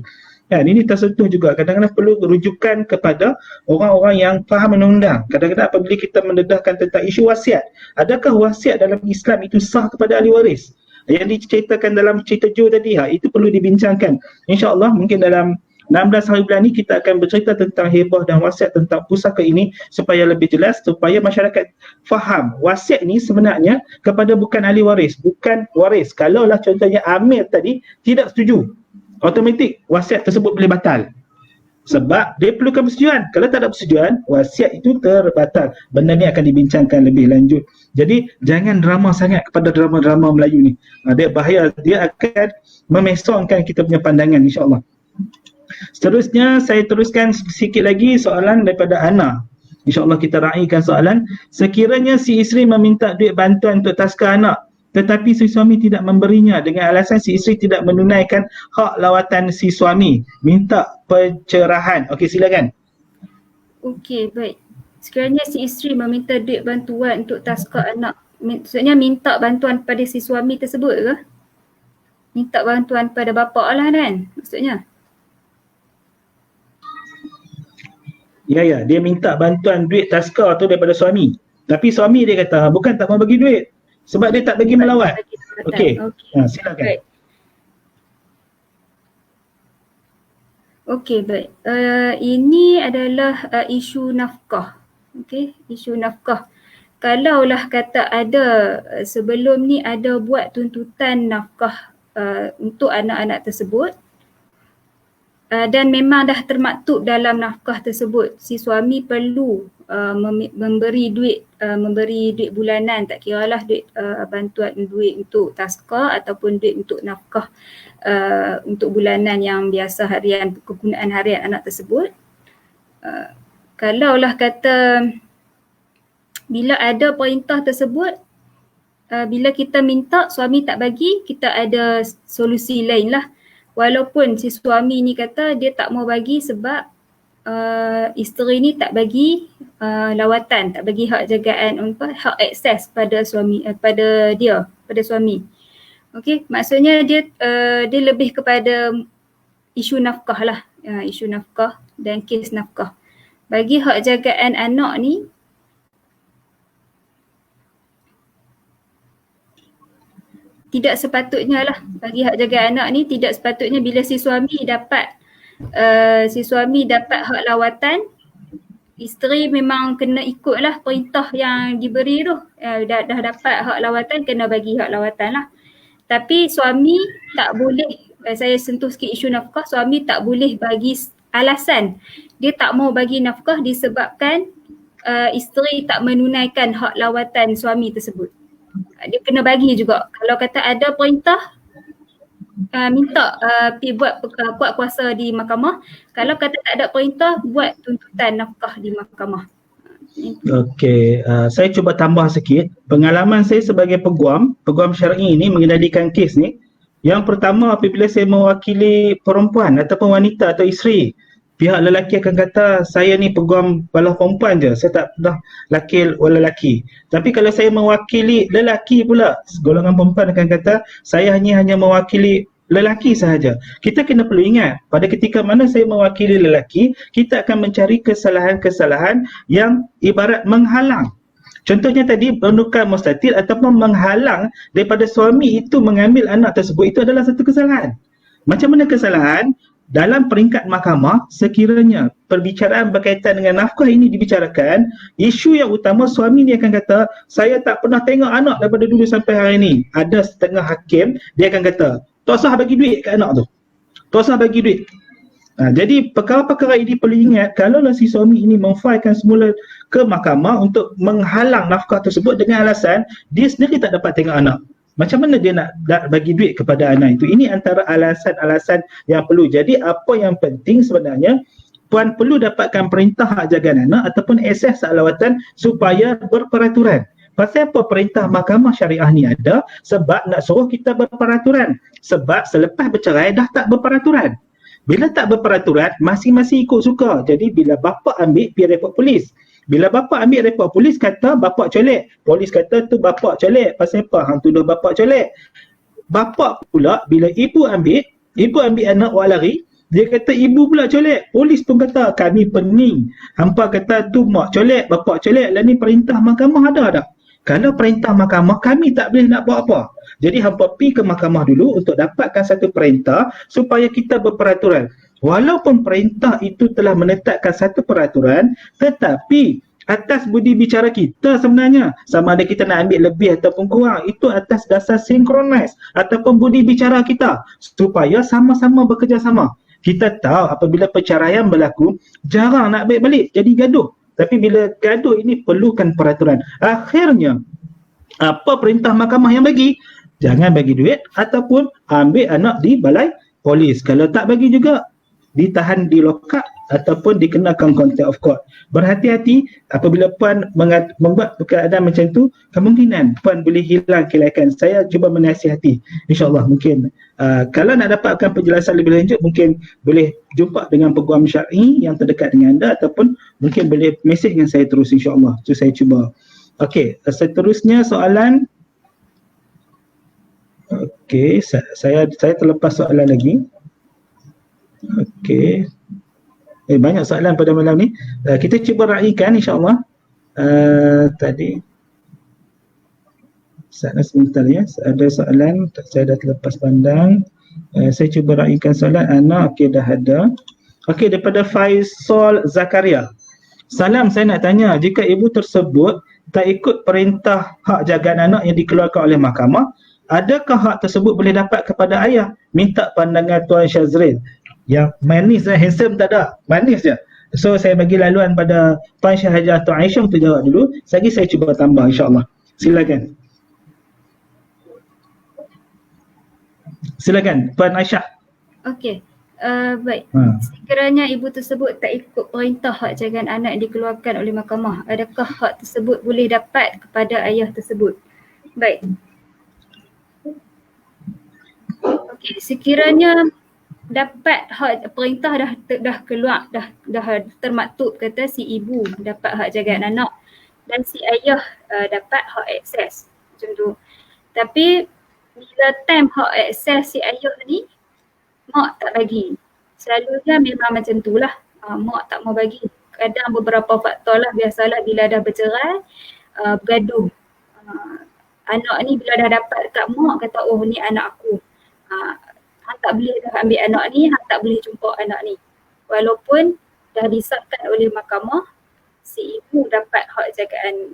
Kan, ini tersentuh juga. Kadang-kadang perlu rujukan kepada orang-orang yang faham undang-undang. Kadang-kadang apabila kita mendedahkan tentang isu wasiat, adakah wasiat dalam Islam itu sah kepada ahli waris? Yang diceritakan dalam cerita Joe tadi, itu perlu dibincangkan. InsyaAllah mungkin dalam 16 hari bulan ni kita akan bercerita tentang hebah dan wasiat tentang pusaka ini supaya lebih jelas, supaya masyarakat faham wasiat ini sebenarnya kepada bukan ahli waris, bukan waris. Kalaulah contohnya Amir tadi tidak setuju, automatik wasiat tersebut boleh batal. Sebab dia perlukan persetujuan. Kalau tak ada persetujuan, wasiat itu terbatal. Benda ni akan dibincangkan lebih lanjut. Jadi jangan drama sangat kepada drama-drama Melayu ni. Dia bahaya, dia akan memesongkan kita punya pandangan, insyaAllah. Seterusnya saya teruskan sikit lagi soalan daripada Ana. InsyaAllah kita raikan soalan. Sekiranya si isteri meminta duit bantuan untuk tazkar anak, tetapi si suami tidak memberinya dengan alasan si isteri tidak menunaikan hak lawatan si suami, minta pencerahan. Okey, silakan. Okey, baik. Sekiranya si isteri meminta duit bantuan untuk tazkar anak, maksudnya minta bantuan pada si suami tersebut ke? Minta bantuan pada bapa lah kan maksudnya? Ya, dia minta bantuan duit tazkar tu daripada suami. Tapi suami dia kata bukan tak mau bagi duit, sebab dia tak bagi melawat. Okey. Silakan. Baik. Okey, baik. Ini adalah isu nafkah. Okey, isu nafkah. Kalaulah kata ada sebelum ni ada buat tuntutan nafkah untuk anak-anak tersebut, dan memang dah termaktub dalam nafkah tersebut, si suami perlu memberi duit bulanan, tak kiralah duit bantuan duit untuk taska ataupun duit untuk nafkah untuk bulanan yang biasa harian, kegunaan harian anak tersebut. Kalaulah kata bila ada perintah tersebut, bila kita minta suami tak bagi, kita ada solusi lain lah. Walaupun si suami ni kata dia tak mau bagi sebab isteri ni tak bagi lawatan, tak bagi hak jagaan, hak akses pada suami, pada suami. Okey, maksudnya dia lebih kepada isu nafkah lah, isu nafkah dan kes nafkah. Bagi hak jagaan anak ni, tidak sepatutnya lah, bagi hak jaga anak ni tidak sepatutnya bila si suami dapat hak lawatan, isteri memang kena ikutlah perintah yang diberi tu. Dah dapat hak lawatan, kena bagi hak lawatan lah. Tapi suami tak boleh, saya sentuh sikit isu nafkah, suami tak boleh bagi alasan dia tak mau bagi nafkah disebabkan isteri tak menunaikan hak lawatan suami tersebut. Dia kena bagi juga. Kalau kata ada perintah, minta pergi buat kuat kuasa di mahkamah. Kalau kata tak ada perintah, buat tuntutan nafkah di mahkamah. Okey, saya cuba tambah sikit. Pengalaman saya sebagai peguam syar'i ini mengendalikan kes ni. Yang pertama, apabila saya mewakili perempuan ataupun wanita atau isteri, pihak lelaki akan kata saya ni peguam bala perempuan je, saya tak pernah lelaki. Tapi kalau saya mewakili lelaki pula, golongan perempuan akan kata saya hanya mewakili lelaki sahaja. Kita kena perlu ingat, pada ketika mana saya mewakili lelaki, kita akan mencari kesalahan-kesalahan yang ibarat menghalang. Contohnya tadi, menukar mustatil ataupun menghalang daripada suami itu mengambil anak tersebut, itu adalah satu kesalahan. Macam mana kesalahan? Dalam peringkat mahkamah, sekiranya perbicaraan berkaitan dengan nafkah ini dibicarakan, isu yang utama suami ni akan kata, saya tak pernah tengok anak daripada dulu sampai hari ini. Ada setengah hakim, dia akan kata, tak usah bagi duit kat anak tu. Tak usah bagi duit. Jadi perkara-perkara ini perlu ingat, kalaulah si suami ini memfailkan semula ke mahkamah untuk menghalang nafkah tersebut dengan alasan dia sendiri tak dapat tengok anak. Macam mana dia nak bagi duit kepada anak itu? Ini antara alasan-alasan yang perlu. Jadi apa yang penting sebenarnya, puan perlu dapatkan perintah hak jagaan anak ataupun akses lawatan supaya berperaturan. Pasal apa perintah mahkamah syariah ni ada? Sebab nak suruh kita berperaturan. Sebab selepas bercerai dah tak berperaturan. Bila tak berperaturan, masing-masing ikut suka. Jadi bila bapa ambil, pergi report polis. Bila bapa ambil report polis, kata bapa colek. Polis kata tu bapa colek. Pasal apa hang tuduh bapa colek? Bapa pula bila ibu ambil anak buat lari, dia kata ibu pula colek. Polis pun kata kami pening. Hampa kata tu mak colek, bapa colek. Lah ni perintah mahkamah ada tak? Kalau perintah mahkamah, kami tak boleh nak buat apa. Jadi hampa pergi ke mahkamah dulu untuk dapatkan satu perintah supaya kita berperaturan. Walaupun perintah itu telah menetapkan satu peraturan, tetapi atas budi bicara kita sebenarnya, sama ada kita nak ambil lebih ataupun kurang, itu atas dasar synchronize ataupun budi bicara kita supaya sama-sama bekerjasama. Kita tahu apabila perceraian berlaku, jarang nak ambil balik, jadi gaduh. Tapi bila gaduh ini perlukan peraturan. Akhirnya, apa perintah mahkamah yang bagi? Jangan bagi duit ataupun ambil anak di balai polis. Kalau tak bagi juga, ditahan di lokap ataupun dikenakan contempt of court. Berhati-hati apabila puan membuat keadaan macam tu, kemungkinan puan boleh hilang kelayakan. Saya cuba menasihati. InsyaAllah mungkin kalau nak dapatkan penjelasan lebih lanjut, mungkin boleh jumpa dengan peguam syar'i yang terdekat dengan anda ataupun mungkin boleh mesej dengan saya terus, insyaAllah. So saya cuba. Okey, seterusnya soalan. Okey, saya terlepas soalan lagi. Okey. Banyak soalan pada malam ni. Kita cuba raikan insya-Allah. Tadi sebentar ya. Ada soalan saya dah terlepas pandang. Saya cuba raikan soalan anak. Okey, dah ada. Okey, daripada Faisal Zakaria. Salam, saya nak tanya, jika ibu tersebut tak ikut perintah hak jagaan anak yang dikeluarkan oleh mahkamah, adakah hak tersebut boleh dapat kepada ayah? Minta pandangan Tuan Syazril. Yang manis dan handsome tak ada, manis je. So saya bagi laluan pada Puan Syahajah atau Aisyah untuk jawab dulu. Lagi saya cuba tambah insya-Allah. Silakan. Silakan Puan Aisyah. Okey. Baik. Ha. Sekiranya ibu tersebut tak ikut perintah hak jagaan anak yang dikeluarkan oleh mahkamah, adakah hak tersebut boleh dapat kepada ayah tersebut? Baik. Okey, sekiranya dapat hak perintah dah keluar, dah termaktub kata si ibu dapat hak jagaan anak dan si ayah dapat hak akses macam tu. Tapi bila time hak akses si ayah ni mak tak bagi. Selalunya memang macam tu lah, mak tak mau bagi. Kadang beberapa faktor lah, biasalah bila dah bercerai, bergaduh. Anak ni bila dah dapat dekat mak kata oh ni anak aku. Hang tak boleh dah ambil anak ni, hang tak boleh jumpa anak ni. Walaupun dah disahkan oleh mahkamah, si ibu dapat hak jagaan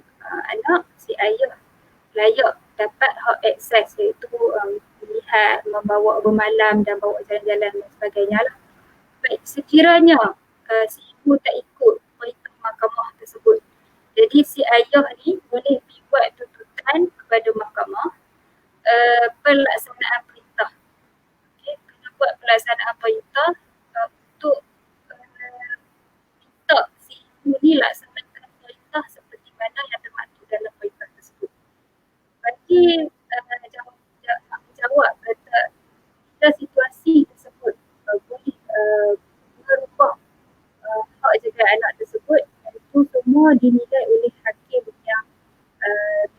anak, si ayah layak dapat hak akses iaitu melihat, membawa bermalam dan bawa jalan-jalan dan sebagainya lah. Baik, sekiranya si ibu tak ikut perintah mahkamah tersebut, jadi si ayah ni boleh buat tuntutan kepada mahkamah pelaksanaan perintah. Okay, kena buat pelaksanaan perintah untuk minta si ibu ni laksanakan perintah seperti mana yang termaktub dalam perintah tersebut. Bagi jawab kata bila situasi tersebut boleh merubah hak jagaan anak tersebut, itu semua dinilai oleh hakim yang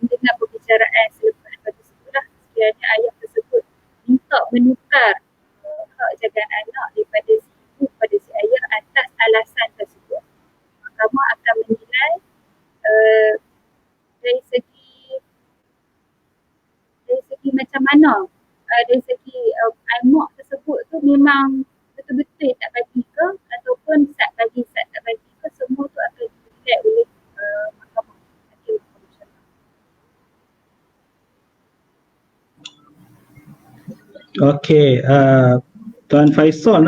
mendengar perbicaraan selepas tersebut lah. Sekiranya ayah tersebut minta menukar hak jagaan anak daripada si ibu kepada si ayah atas alasan tersebut, mahkamah akan menilai dari segi macam mana, dari segi mak tersebut tu memang betul-betul tak bagi ke ataupun sat bagi, sat tak bagi ke, semua tu akan dinilai oleh mahkamah. Okey, Tuan Faisal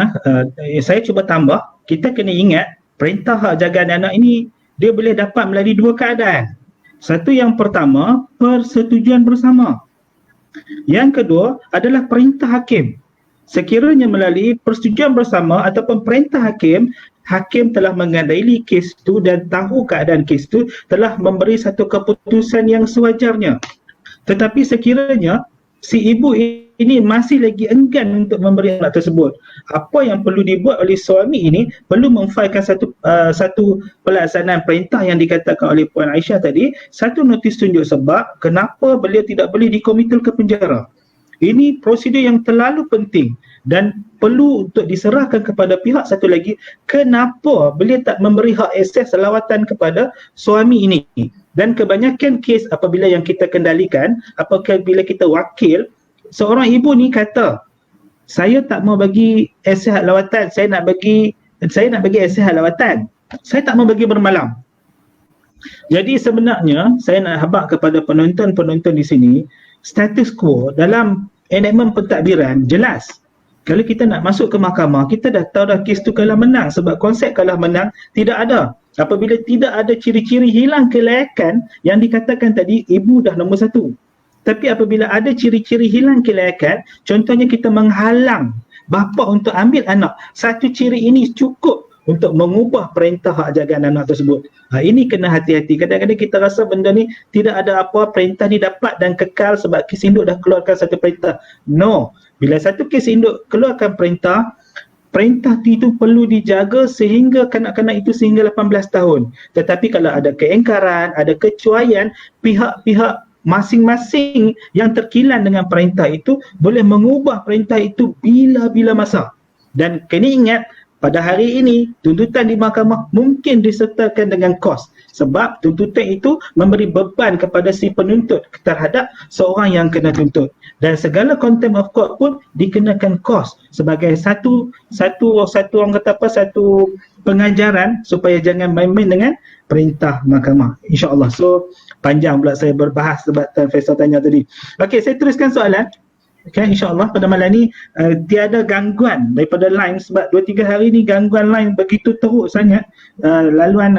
saya cuba tambah, kita kena ingat perintah hak jagaan anak ini dia boleh dapat melalui dua keadaan. Satu, yang pertama, persetujuan bersama. Yang kedua adalah perintah hakim. Sekiranya melalui persetujuan bersama ataupun perintah hakim, hakim telah mengadili kes itu dan tahu keadaan kes itu, telah memberi satu keputusan yang sewajarnya. Tetapi sekiranya si ibu ini masih lagi enggan untuk memberi anak tersebut, apa yang perlu dibuat oleh suami ini, perlu memfailkan satu pelaksanaan perintah yang dikatakan oleh Puan Aisyah tadi, satu notis tunjuk sebab kenapa beliau tidak boleh dikomitul ke penjara. Ini prosedur yang terlalu penting dan perlu untuk diserahkan kepada pihak satu lagi, kenapa beliau tak memberi hak akses lawatan kepada suami ini. Dan kebanyakan kes apabila yang kita kendalikan, apabila kita wakil, seorang ibu ni kata, saya tak mau bagi akses lawatan, saya nak bagi akses lawatan, saya tak mau bagi bermalam. Jadi sebenarnya saya nak habaq kepada penonton-penonton di sini, status quo dalam enakmen pentadbiran jelas. Kalau kita nak masuk ke mahkamah, kita dah tahu dah kes tu kalah menang, sebab konsep kalah menang tidak ada. Apabila tidak ada ciri-ciri hilang kelayakan yang dikatakan tadi, ibu dah nombor satu. Tapi apabila ada ciri-ciri hilang kelayakan, contohnya kita menghalang bapa untuk ambil anak, satu ciri ini cukup untuk mengubah perintah hak jagaan anak tersebut. Ini kena hati-hati. Kadang-kadang kita rasa benda ni tidak ada apa, perintah ni dapat dan kekal sebab kes induk dah keluarkan satu perintah. No. Bila satu kes induk keluarkan perintah itu perlu dijaga sehingga kanak-kanak itu sehingga 18 tahun. Tetapi kalau ada keengkaran, ada kecuaian, pihak-pihak masing-masing yang terkilan dengan perintah itu boleh mengubah perintah itu bila-bila masa. Dan kena ingat, pada hari ini, tuntutan di mahkamah mungkin disertakan dengan kos. Sebab tuntutan itu memberi beban kepada si penuntut terhadap seorang yang kena tuntut. Dan segala contempt of court pun dikenakan kos sebagai satu orang kata apa, satu pengajaran supaya jangan main-main dengan perintah mahkamah. InsyaAllah. So, panjang pula saya berbahas sebab Tuan Faisal tanya tadi. Okey, saya teruskan soalan. Okay, insyaAllah pada malam ni tiada gangguan daripada line, sebab 2-3 hari ni gangguan line begitu teruk sangat. Laluan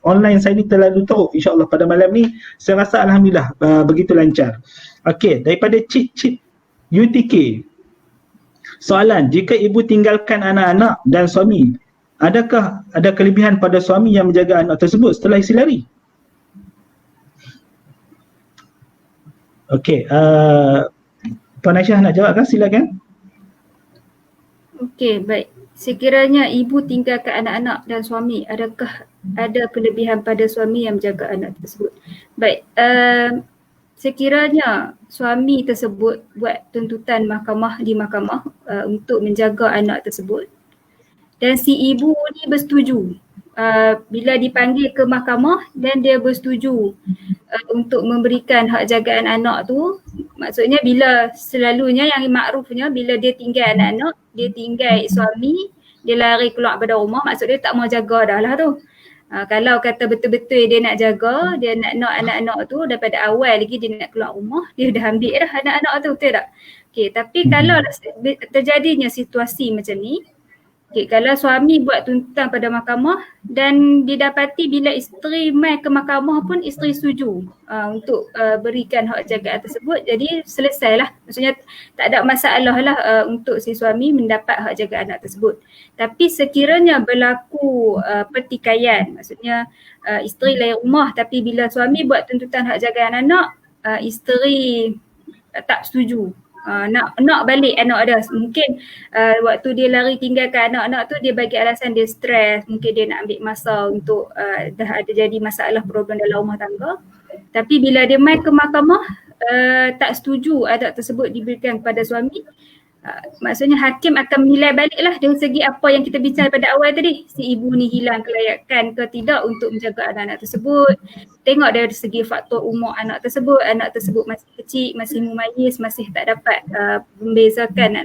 online saya ni terlalu teruk. InsyaAllah pada malam ni saya rasa Alhamdulillah begitu lancar. Okay, daripada Cik UTK, soalan, jika ibu tinggalkan anak-anak dan suami, adakah ada kelebihan pada suami yang menjaga anak tersebut setelah isi lari? Okey, Puan Aisyah nak jawab kan? Silakan. Okey, baik. Sekiranya ibu tinggalkan anak-anak dan suami, adakah ada kelebihan pada suami yang menjaga anak tersebut? Baik, sekiranya suami tersebut buat tuntutan di mahkamah untuk menjaga anak tersebut dan si ibu ni bersetuju, bila dipanggil ke mahkamah dan dia bersetuju untuk memberikan hak jagaan anak tu, maksudnya bila selalunya yang makrufnya bila dia tinggal anak-anak, dia tinggal suami, dia lari keluar pada rumah, maksudnya tak mau jaga dah lah tu. Kalau kata betul-betul dia nak jaga, dia nak anak-anak tu daripada awal lagi dia nak keluar rumah, dia dah ambil dah anak-anak tu, betul tak? Okay, tapi kalau terjadinya situasi macam ni, okay, kalau suami buat tuntutan pada mahkamah dan didapati bila isteri mai ke mahkamah pun isteri setuju untuk berikan hak jagaan tersebut, jadi selesailah. Maksudnya tak ada masalah lah untuk si suami mendapat hak jagaan anak tersebut. Tapi sekiranya berlaku pertikaian, maksudnya isteri lain rumah tapi bila suami buat tuntutan hak jagaan anak, isteri tak setuju. Nak balik anak dia. Mungkin waktu dia lari tinggalkan anak-anak tu dia bagi alasan dia stres, mungkin dia nak ambil masa untuk dah ada jadi masalah problem dalam rumah tangga. Tapi bila dia mai ke mahkamah tak setuju anak tersebut diberikan kepada suami, maksudnya hakim akan menilai baliklah dari segi apa yang kita bincang pada awal tadi, si ibu ni hilang kelayakan ke tidak untuk menjaga anak-anak tersebut. Tengok dari segi faktor umur anak tersebut masih kecil, masih mumayyiz, masih tak dapat membezakan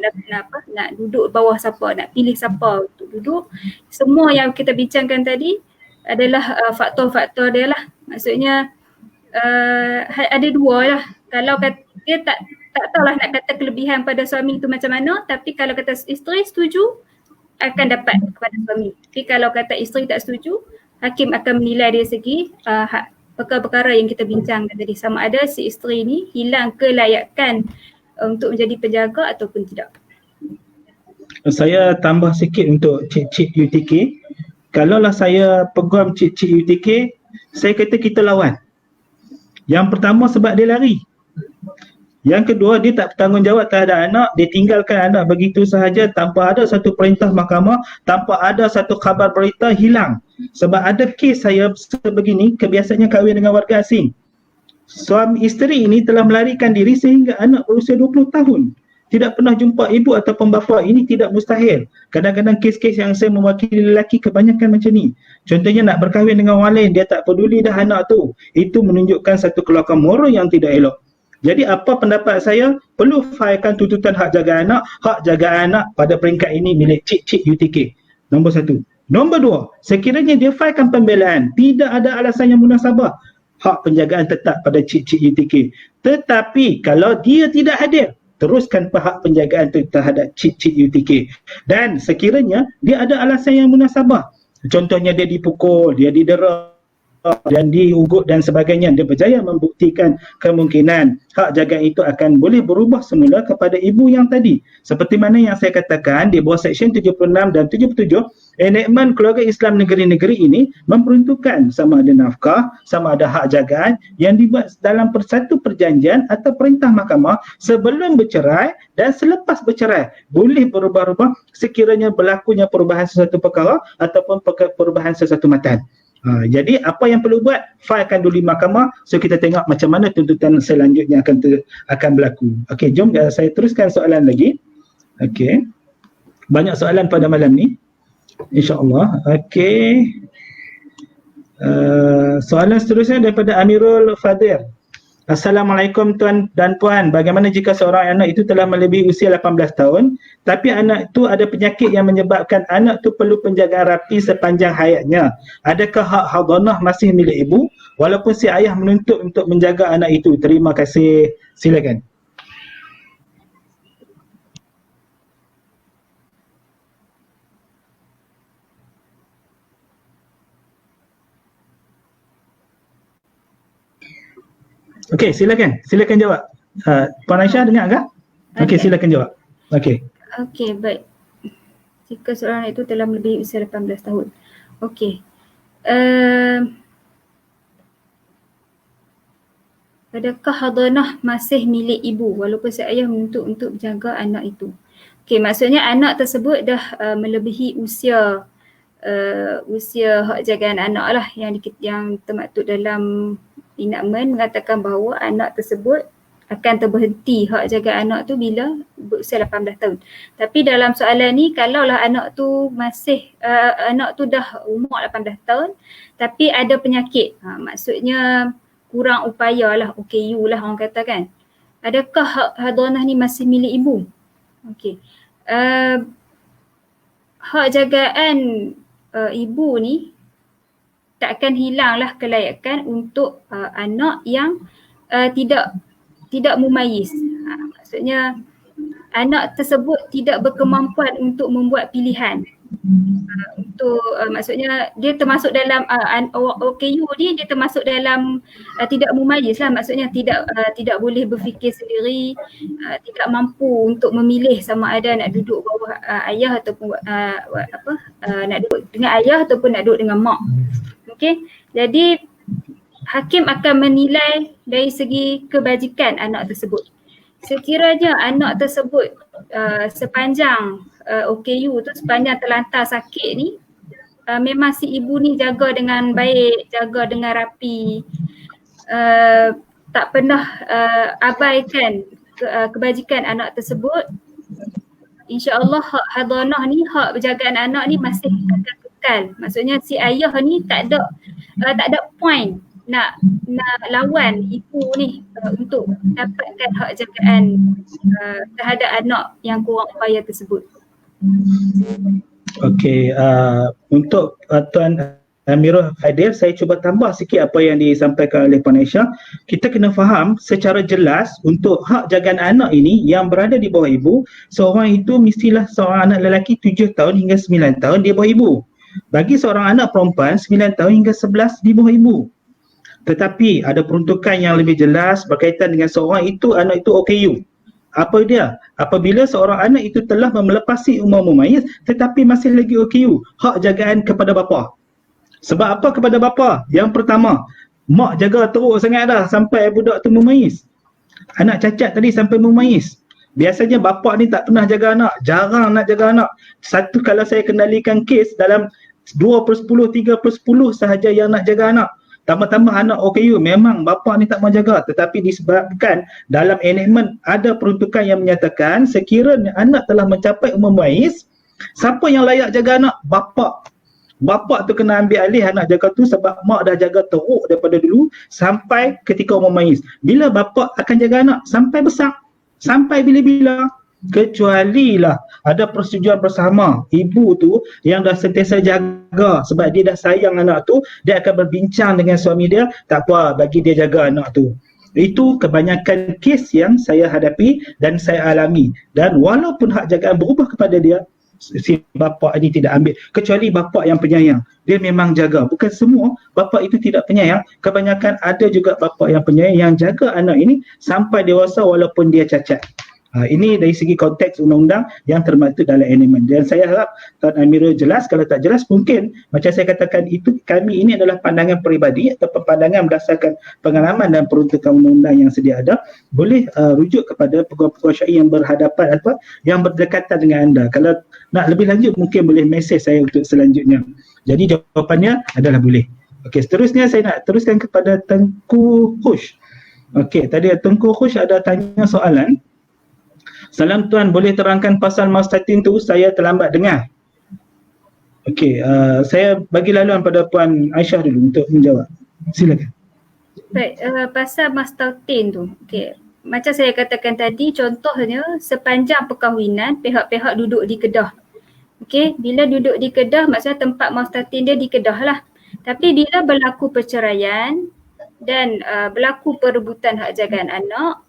nak duduk bawah siapa, nak pilih siapa untuk duduk. Semua yang kita bincangkan tadi adalah faktor-faktor dia lah. Maksudnya ada dua lah. Kalau dia tak tahulah nak kata kelebihan pada suami itu macam mana, tapi kalau kata isteri setuju akan dapat kepada suami. Tapi kalau kata isteri tak setuju, hakim akan menilai dari segi perkara-perkara yang kita bincangkan tadi, sama ada si isteri ni hilang kelayakan untuk menjadi penjaga ataupun tidak. Saya tambah sikit untuk Cik UTK. Kalaulah saya peguam Cik UTK, saya kata kita lawan. Yang pertama sebab dia lari. Yang kedua, dia tak bertanggungjawab terhadap anak, dia tinggalkan anak begitu sahaja tanpa ada satu perintah mahkamah, tanpa ada satu khabar berita, hilang. Sebab ada kes saya sebegini, kebiasaannya kahwin dengan warga asing. Suami isteri ini telah melarikan diri sehingga anak berusia 20 tahun. Tidak pernah jumpa ibu ataupun bapa. Ini tidak mustahil. Kadang-kadang kes-kes yang saya mewakili lelaki kebanyakan macam ni. Contohnya nak berkahwin dengan orang lain, dia tak peduli dah anak tu. Itu menunjukkan satu kelakuan moral yang tidak elok. Jadi apa pendapat saya? Perlu failkan tuntutan hak jaga anak. Hak jaga anak pada peringkat ini milik Cik UTK. Nombor satu. Nombor dua, sekiranya dia failkan pembelaan, tidak ada alasan yang munasabah, hak penjagaan tetap pada Cik UTK. Tetapi kalau dia tidak hadir, teruskan hak penjagaan itu terhadap Cik UTK. Dan sekiranya dia ada alasan yang munasabah, contohnya dia dipukul, dia didera dan diugut dan sebagainya, dia berjaya membuktikan kemungkinan hak jagaan itu akan boleh berubah semula kepada ibu yang tadi. Seperti mana yang saya katakan di bawah Seksyen 76 dan 77, enakmen keluarga Islam negeri-negeri ini memperuntukkan sama ada nafkah, sama ada hak jagaan yang dibuat dalam satu perjanjian atau perintah mahkamah sebelum bercerai dan selepas bercerai. Boleh berubah-ubah sekiranya berlakunya perubahan sesuatu perkara ataupun perubahan sesuatu matan. Jadi apa yang perlu buat, failkan dulu di mahkamah, so kita tengok macam mana tuntutan selanjutnya akan berlaku. Okey, jom saya teruskan soalan lagi. Okey, banyak soalan pada malam ni, insyaAllah. Okey, soalan seterusnya daripada Amirul Fadil. Assalamualaikum tuan dan puan, bagaimana jika seorang anak itu telah melebihi usia 18 tahun tapi anak itu ada penyakit yang menyebabkan anak itu perlu penjagaan rapi sepanjang hayatnya? Adakah hak hadanah masih milik ibu walaupun si ayah menuntut untuk menjaga anak itu? Terima kasih. Silakan. Okey, silakan jawab. Puan Aisyah dengar ke? Okey, silakan jawab. Okey. Okey, baik. Jika seorang itu telah melebihi usia 18 tahun. Okey. Adakah hadanah masih milik ibu walaupun si ayah menuntut untuk menjaga anak itu? Okey, maksudnya anak tersebut dah melebihi usia hak jagaan anak lah yang termaktub dalam enactment mengatakan bahawa anak tersebut akan terberhenti hak jagaan anak tu bila berusia 18 tahun. Tapi dalam soalan ni kalaulah anak tu anak tu dah umur 18 tahun tapi ada penyakit, maksudnya kurang upaya lah, OKU lah orang kata kan. Adakah hak hadanah ni masih milik ibu? Okey. Hak jagaan ibu ni tak akan hilanglah kelayakan untuk anak yang tidak mumayyiz. Maksudnya anak tersebut tidak berkemampuan untuk membuat pilihan. Maksudnya dia termasuk dalam OKU ni, dia termasuk dalam tidak mumayyiz lah, maksudnya tidak boleh berfikir sendiri, tidak mampu untuk memilih sama ada nak duduk bawah ayah ataupun nak duduk dengan ayah ataupun nak duduk dengan mak. Okey, jadi hakim akan menilai dari segi kebajikan anak tersebut. Sekiranya anak tersebut sepanjang OKU tu, sepanjang terlantar sakit ni, memang si ibu ni jaga dengan baik, jaga dengan rapi, tak pernah abaikan kebajikan anak tersebut, insya-Allah hak hadanah ni, hak penjagaan anak ni masih akan kekal. Maksudnya si ayah ni tak ada point nak lawan ibu ni untuk dapatkan hak jagaan terhadap anak yang kurang upaya tersebut. Okey, untuk Tuan Amirul Aidil, saya cuba tambah sikit apa yang disampaikan oleh Puan Aisyah. Kita kena faham secara jelas untuk hak jagaan anak ini yang berada di bawah ibu, seorang itu mestilah seorang anak lelaki 7 tahun hingga 9 tahun di bawah ibu. Bagi seorang anak perempuan 9 tahun hingga 11 di bawah ibu. Tetapi ada peruntukan yang lebih jelas berkaitan dengan seorang itu, anak itu OKU. Apa dia? Apabila seorang anak itu telah melepasi umur mumayyiz tetapi masih lagi OKU, hak jagaan kepada bapa. Sebab apa kepada bapa? Yang pertama, mak jaga teruk sangat dah sampai budak tu mumayyiz. Anak cacat tadi sampai mumayyiz. Biasanya bapa ni tak pernah jaga anak, jarang nak jaga anak. Satu, kalau saya kendalikan kes dalam 2/10, 3/10 sahaja yang nak jaga anak. Tambah-tambah anak OKU, memang bapa ni tak mau jaga, tetapi disebabkan dalam enactment ada peruntukan yang menyatakan sekiranya anak telah mencapai umur mumayyiz, siapa yang layak jaga anak? Bapa. Bapa tu kena ambil alih anak jaga tu sebab mak dah jaga teruk daripada dulu sampai ketika umur mumayyiz. Bila bapa akan jaga anak? Sampai besar. Sampai bila-bila. Kecuali lah ada persetujuan bersama ibu tu yang dah sentiasa jaga sebab dia dah sayang anak tu, dia akan berbincang dengan suami dia, tak apa, bagi dia jaga anak tu. Itu kebanyakan kes yang saya hadapi dan saya alami. Dan walaupun hak jagaan berubah kepada dia, si bapa ini tidak ambil, kecuali bapa yang penyayang, dia memang jaga. Bukan semua bapa itu tidak penyayang, kebanyakan ada juga bapa yang penyayang yang jaga anak ini sampai dewasa walaupun dia cacat. Ini dari segi konteks undang-undang yang termaktub dalam enactment. Dan saya harap Tuan Amirul jelas, kalau tak jelas mungkin macam saya katakan itu, kami ini adalah pandangan peribadi atau pandangan berdasarkan pengalaman dan peruntukan undang-undang yang sedia ada. Boleh rujuk kepada peguam-peguam syar'i yang berhadapan atau yang berdekatan dengan anda. Kalau nak lebih lanjut mungkin boleh mesej saya untuk selanjutnya. Jadi jawapannya adalah boleh. Okey, seterusnya saya nak teruskan kepada Tengku Khush. Okey, tadi Tengku Khush ada tanya soalan. Salam Tuan, boleh terangkan pasal Maustatin tu? Saya terlambat dengar. Okey, saya bagi laluan pada Puan Aisyah dulu untuk menjawab. Silakan. Baik, pasal Maustatin tu. Okey, macam saya katakan tadi, contohnya sepanjang perkahwinan pihak-pihak duduk di Kedah. Okey, bila duduk di Kedah maksudnya tempat Maustatin dia di Kedah lah. Tapi bila berlaku perceraian dan berlaku perebutan hak jagaan anak,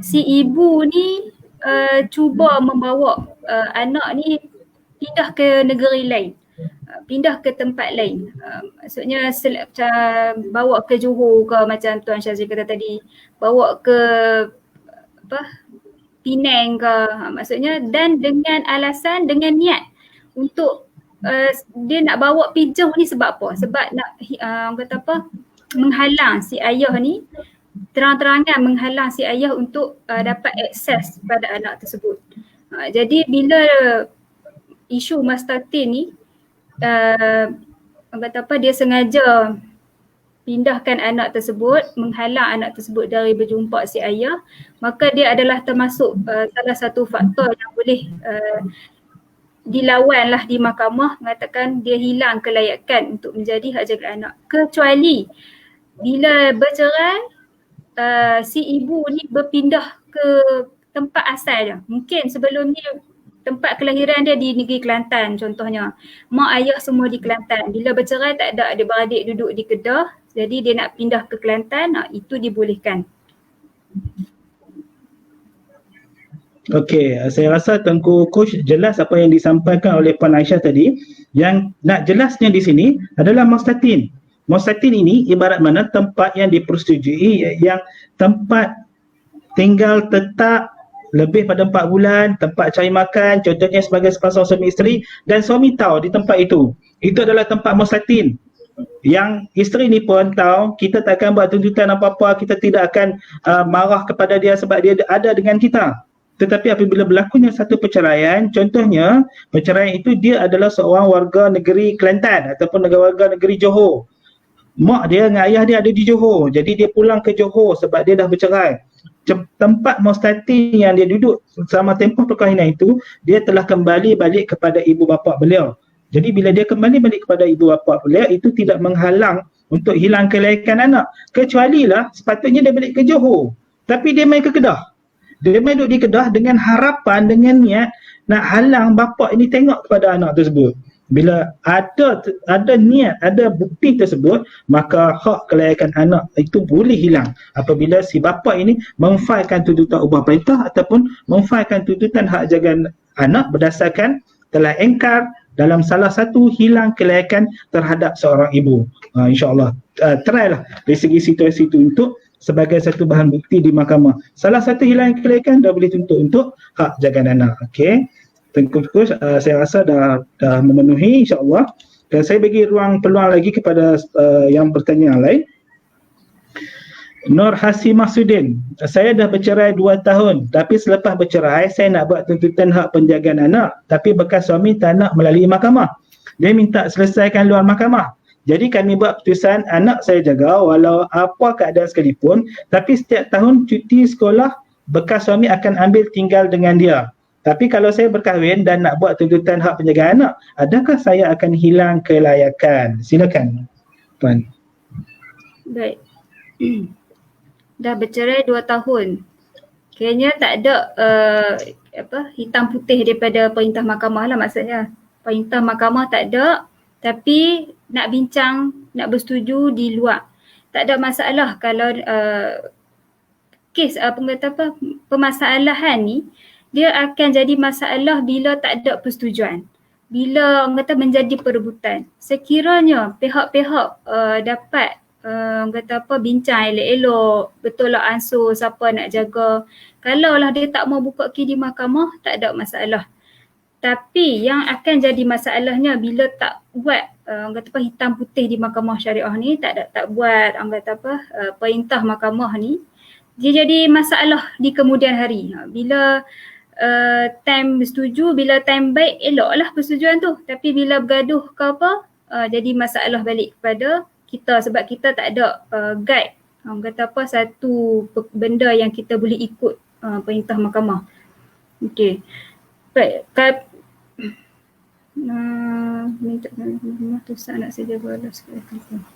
si ibu ni cuba membawa anak ni pindah ke negeri lain. pindah ke tempat lain. Maksudnya bawa ke Johor ke macam Tuan Syazri kata tadi, bawa ke Penang ke, maksudnya dan dengan alasan, dengan niat untuk dia nak bawa pergi Johor ni sebab apa? Sebab nak menghalang si ayah ni, terang-terangan menghalang si ayah untuk dapat akses pada anak tersebut. Jadi bila isu Mastatin ni dia sengaja pindahkan anak tersebut, menghalang anak tersebut dari berjumpa si ayah, maka dia adalah termasuk salah satu faktor yang boleh dilawan lah di mahkamah, mengatakan dia hilang kelayakan untuk menjadi hak jaga anak. Kecuali bila bercerai, si ibu ni berpindah ke tempat asal dia. Mungkin sebelum ni tempat kelahiran dia di negeri Kelantan contohnya. Mak ayah semua di Kelantan. Bila bercerai tak ada adik-beradik duduk di Kedah, jadi dia nak pindah ke Kelantan, itu dibolehkan. Okey, saya rasa Tengku Coach jelas apa yang disampaikan oleh Puan Aisyah tadi. Yang nak jelasnya di sini adalah Mastatin. Mastatin ini ibarat mana tempat yang dipersetujui, yang tempat tinggal tetap lebih pada 4 bulan, tempat cari makan, contohnya sebagai sepasang suami isteri, dan suami tahu di tempat itu. Itu adalah tempat Mastatin. Yang isteri ni pun tahu kita takkan buat tuntutan apa-apa, kita tidak akan marah kepada dia sebab dia ada dengan kita. Tetapi apabila berlakunya satu perceraian, contohnya perceraian itu dia adalah seorang warga negeri Kelantan ataupun warga negeri Johor. Mak dia dengan ayah dia ada di Johor, jadi dia pulang ke Johor sebab dia dah bercerai. Tempat Mastatin yang dia duduk selama tempoh perkahwinan itu, dia telah kembali balik kepada ibu bapa beliau. Jadi bila dia kembali balik kepada ibu bapa beliau, itu tidak menghalang untuk hilang kelayakan anak. Kecualilah sepatutnya dia balik ke Johor, tapi dia main ke Kedah. Dia main duduk di Kedah dengan harapan, dengan niat nak halang bapa ini tengok kepada anak tersebut. Bila ada niat, ada bukti tersebut, maka hak kelayakan anak itu boleh hilang apabila si bapa ini memfailkan tuntutan ubah perintah ataupun memfailkan tuntutan hak jaga anak berdasarkan telah engkar dalam salah satu hilang kelayakan terhadap seorang ibu. InsyaAllah try lah dari segi situasi itu untuk sebagai satu bahan bukti di mahkamah. Salah satu hilang kelayakan dah boleh tuntut untuk hak jaga anak. Okey. Tengku Coach, saya rasa dah memenuhi insyaAllah. Dan saya bagi peluang lagi kepada yang bertanya yang lain. Nur Hasimah Sudin, saya dah bercerai 2 tahun, tapi selepas bercerai saya nak buat tuntutan hak penjagaan anak, tapi bekas suami tak nak melalui mahkamah. Dia minta selesaikan luar mahkamah. Jadi kami buat keputusan anak saya jaga walau apa keadaan sekalipun, tapi setiap tahun cuti sekolah bekas suami akan ambil tinggal dengan dia. Tapi kalau saya berkahwin dan nak buat tuntutan hak penjagaan anak, adakah saya akan hilang kelayakan? Silakan, Puan. Baik. Dah bercerai 2 tahun. Kayaknya tak ada hitam putih daripada perintah mahkamah lah maksudnya. Perintah mahkamah tak ada, tapi nak bincang, nak bersetuju di luar. Tak ada masalah kalau kes permasalahan ni dia akan jadi masalah bila tak ada persetujuan. Bila orang kata menjadi perebutan. Sekiranya pihak-pihak dapat bincang elok-elok, betul lah ansur siapa nak jaga. Kalau lah dia tak mau buka kes di mahkamah, tak ada masalah. Tapi yang akan jadi masalahnya bila tak buat hitam putih di mahkamah syariah ni, tak buat perintah mahkamah ni, dia jadi masalah di kemudian hari. Bila time bersetuju, bila time baik, eloklah persetujuan tu. Tapi bila bergaduh ke apa, jadi masalah balik kepada kita sebab kita tak ada guide. Satu benda yang kita boleh ikut perintah mahkamah. Okey. Baik. Minta tu anak saya balas.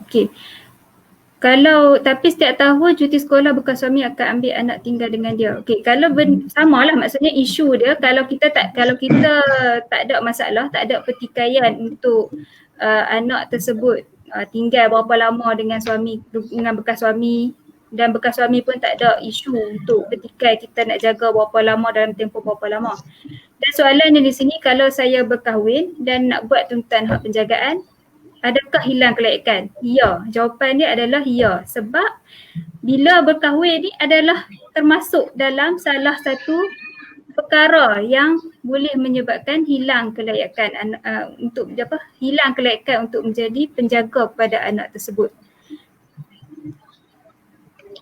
Okey. Tapi setiap tahun cuti sekolah bekas suami akan ambil anak tinggal dengan dia. Okey, kalau samalah maksudnya isu dia kalau kita tak ada masalah, tak ada pertikaian untuk anak tersebut tinggal berapa lama dengan suami, dengan bekas suami, dan bekas suami pun tak ada isu untuk petikai kita nak jaga berapa lama dalam tempoh berapa lama. Dan soalannya di sini, kalau saya berkahwin dan nak buat tuntutan hak penjagaan, adakah hilang kelayakan? Ya, jawapan dia adalah ya. Sebab bila berkahwin ni adalah termasuk dalam salah satu perkara yang boleh menyebabkan hilang kelayakan hilang kelayakan untuk menjadi penjaga kepada anak tersebut.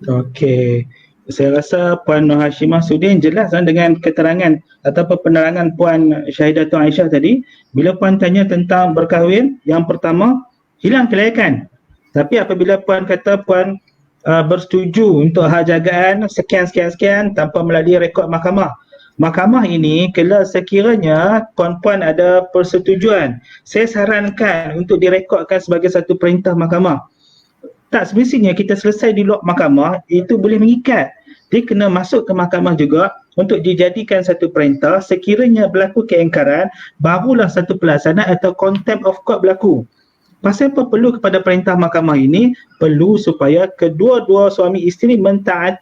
Okey. Saya rasa Puan Nur Hashimah Sudin jelas dengan keterangan ataupun penerangan Puan Syahidatul Aisyah tadi. Bila Puan tanya tentang berkahwin, yang pertama hilang kelayakan. Tapi apabila Puan kata Puan bersetuju untuk hak jagaan sekian tanpa melalui rekod mahkamah. Mahkamah ini kalau sekiranya puan-puan ada persetujuan, saya sarankan untuk direkodkan sebagai satu perintah mahkamah. Tak semestinya kita selesai di luar mahkamah, itu boleh mengikat. Dia kena masuk ke mahkamah juga untuk dijadikan satu perintah. Sekiranya berlaku keingkaran, barulah satu pelaksanaan atau contempt of court berlaku. Pasal apa perlu kepada perintah mahkamah ini? Perlu supaya kedua-dua suami isteri taat